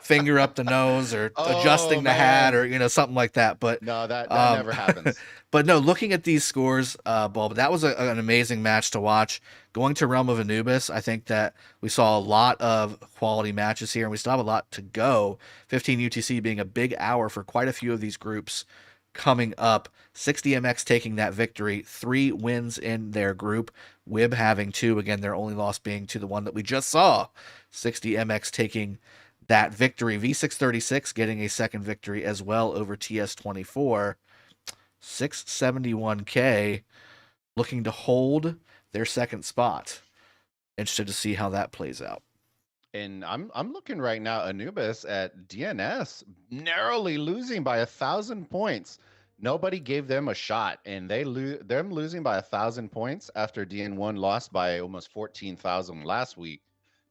S2: finger up the nose or adjusting the hat or something like that. But
S3: no, that never happens.
S2: But no, looking at these scores, Bulb, that was an amazing match to watch. Going to Realm of Anubis, I think that we saw a lot of quality matches here, and we still have a lot to go. 15 UTC being a big hour for quite a few of these groups coming up. 60MX taking that victory, 3 wins in their group. WIB having 2. Again, their only loss being to the one that we just saw. 60MX taking that victory. V636 getting a second victory as well over TS24. 671K looking to hold their second spot. Interested to see how that plays out.
S3: And I'm looking right now, Anubis at DNS narrowly losing by 1,000 points. Nobody gave them a shot, and them losing by 1,000 points after DN1 lost by almost 14,000 last week.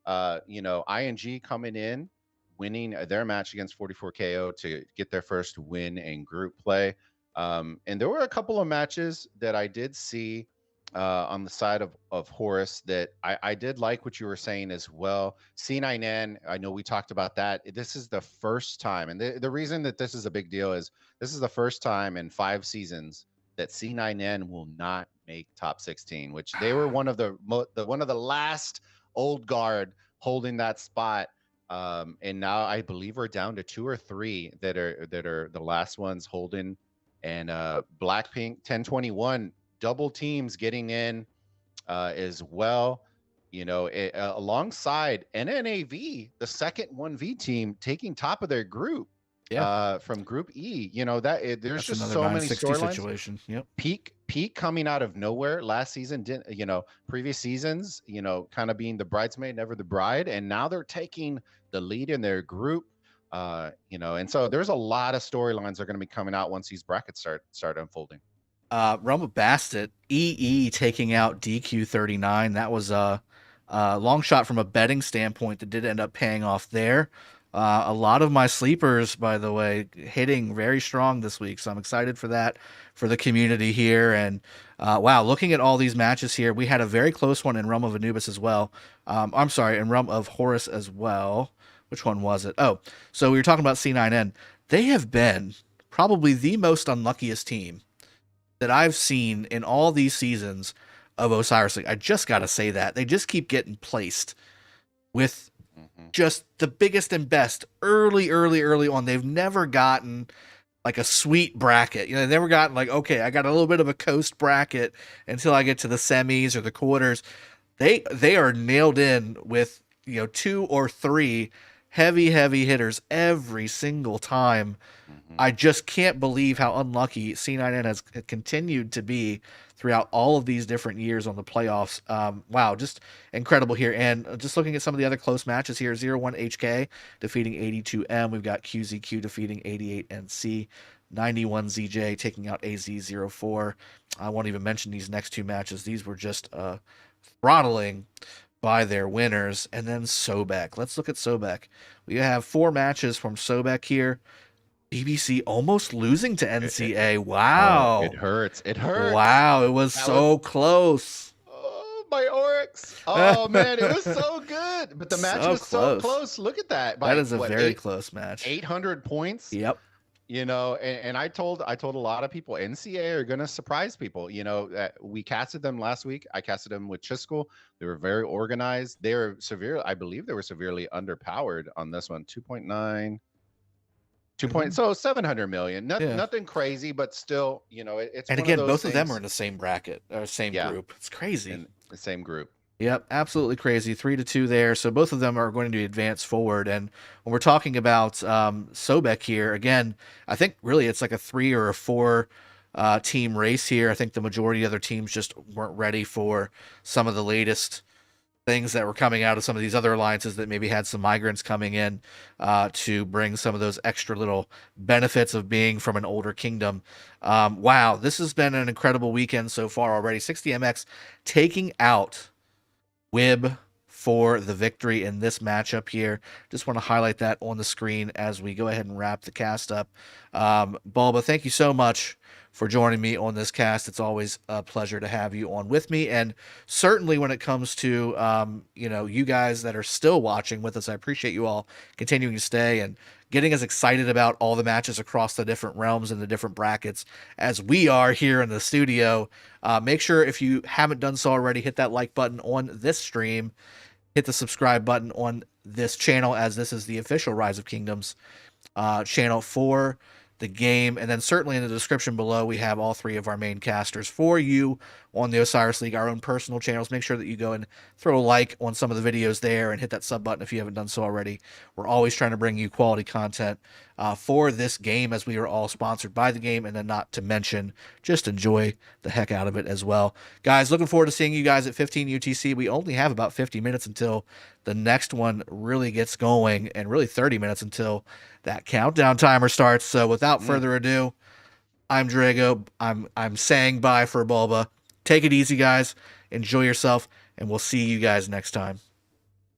S3: ING coming in, winning their match against 44KO to get their first win in group play. And there were a couple of matches that I did see on the side of Horus that I did like what you were saying as well. C9N, I know we talked about that. This is the first time, and the reason that this is a big deal is this is the first time in 5 seasons that C9N will not make top 16, which they were one of the last old guard holding that spot. And now I believe we're down to 2 or 3 that are the last ones holding. And Blackpink 1021 double teams getting in as well. Alongside NNAV, the second 1v team taking top of their group. From Group E. There's
S2: That's
S3: just
S2: another
S3: so many
S2: 960
S3: storylines.
S2: situation. Yep.
S3: Peak coming out of nowhere last season. Didn't previous seasons? Kind of being the bridesmaid, never the bride, and now they're taking the lead in their group. And so there's a lot of storylines that are going to be coming out once these brackets start unfolding.
S2: Realm of Bastet, EE taking out DQ39. That was a long shot from a betting standpoint that did end up paying off there. A lot of my sleepers, by the way, hitting very strong this week. So I'm excited for that, for the community here. And wow, looking at all these matches here, we had a very close one in Realm of Anubis as well. I'm sorry, in Realm of Horus as well. Which one was it? Oh, so we were talking about C9N. They have been probably the most unluckiest team that I've seen in all these seasons of Osiris League. I just got to say that. They just keep getting placed with just the biggest and best early on. They've never gotten like a sweet bracket. They've never gotten like, okay, I got a little bit of a coast bracket until I get to the semis or the quarters. They are nailed in with, 2 or 3 heavy hitters every single time. I just can't believe how unlucky C9N has continued to be throughout all of these different years on the playoffs. Wow, just incredible here. And just looking at some of the other close matches here, 01HK defeating 82M. We've got QZQ defeating 88NC. 91ZJ taking out AZ04. I won't even mention these next 2 matches. These were just throttling by their winners. And then Sobek. Let's look at Sobek. We have 4 matches from Sobek here. BBC almost losing to NCA. Wow.
S3: It hurts. It hurts.
S2: Wow, it was so close.
S3: Oh, my Oryx. Oh, man, it was so good. But the match was so close. Look at that.
S2: That is a very close match.
S3: 800 points.
S2: Yep.
S3: And I told a lot of people NCA are going to surprise people. We casted them last week. I casted them with Chisco. They were very organized. I believe they were severely underpowered on this one. 2.9. So 700 million. Nothing crazy, but still, it's.
S2: And again, both of them are in the same bracket or same group. It's crazy.
S3: In the same group.
S2: Yep, absolutely crazy. 3-2 there. So both of them are going to advance forward. And when we're talking about Sobek here, again, I think really it's like a 3 or a 4 team race here. I think the majority of other teams just weren't ready for some of the latest things that were coming out of some of these other alliances that maybe had some migrants coming in to bring some of those extra little benefits of being from an older kingdom. Wow, this has been an incredible weekend so far already. 60MX taking out WIB for the victory in this matchup here. Just want to highlight that on the screen as we go ahead and wrap the cast up. Bulba, thank you so much for joining me on this cast. It's always a pleasure to have you on with me. And certainly when it comes to, you guys that are still watching with us, I appreciate you all continuing to stay and getting as excited about all the matches across the different realms and the different brackets as we are here in the studio. Make sure if you haven't done so already, hit that like button on this stream, hit the subscribe button on this channel, as this is the official Rise of Kingdoms channel for the game. And then certainly in the description below, we have all 3 of our main casters for you on the Osiris League, our own personal channels. Make sure that you go and throw a like on some of the videos there and hit that sub button if you haven't done so already. We're always trying to bring you quality content for this game, as we are all sponsored by the game, and then not to mention, just enjoy the heck out of it as well. Guys, looking forward to seeing you guys at 15 UTC. We only have about 50 minutes until the next one really gets going, and really 30 minutes until that countdown timer starts. So without further ado, I'm Drago. I'm saying bye for Bulba. Take it easy, guys. Enjoy yourself, and we'll see you guys next time.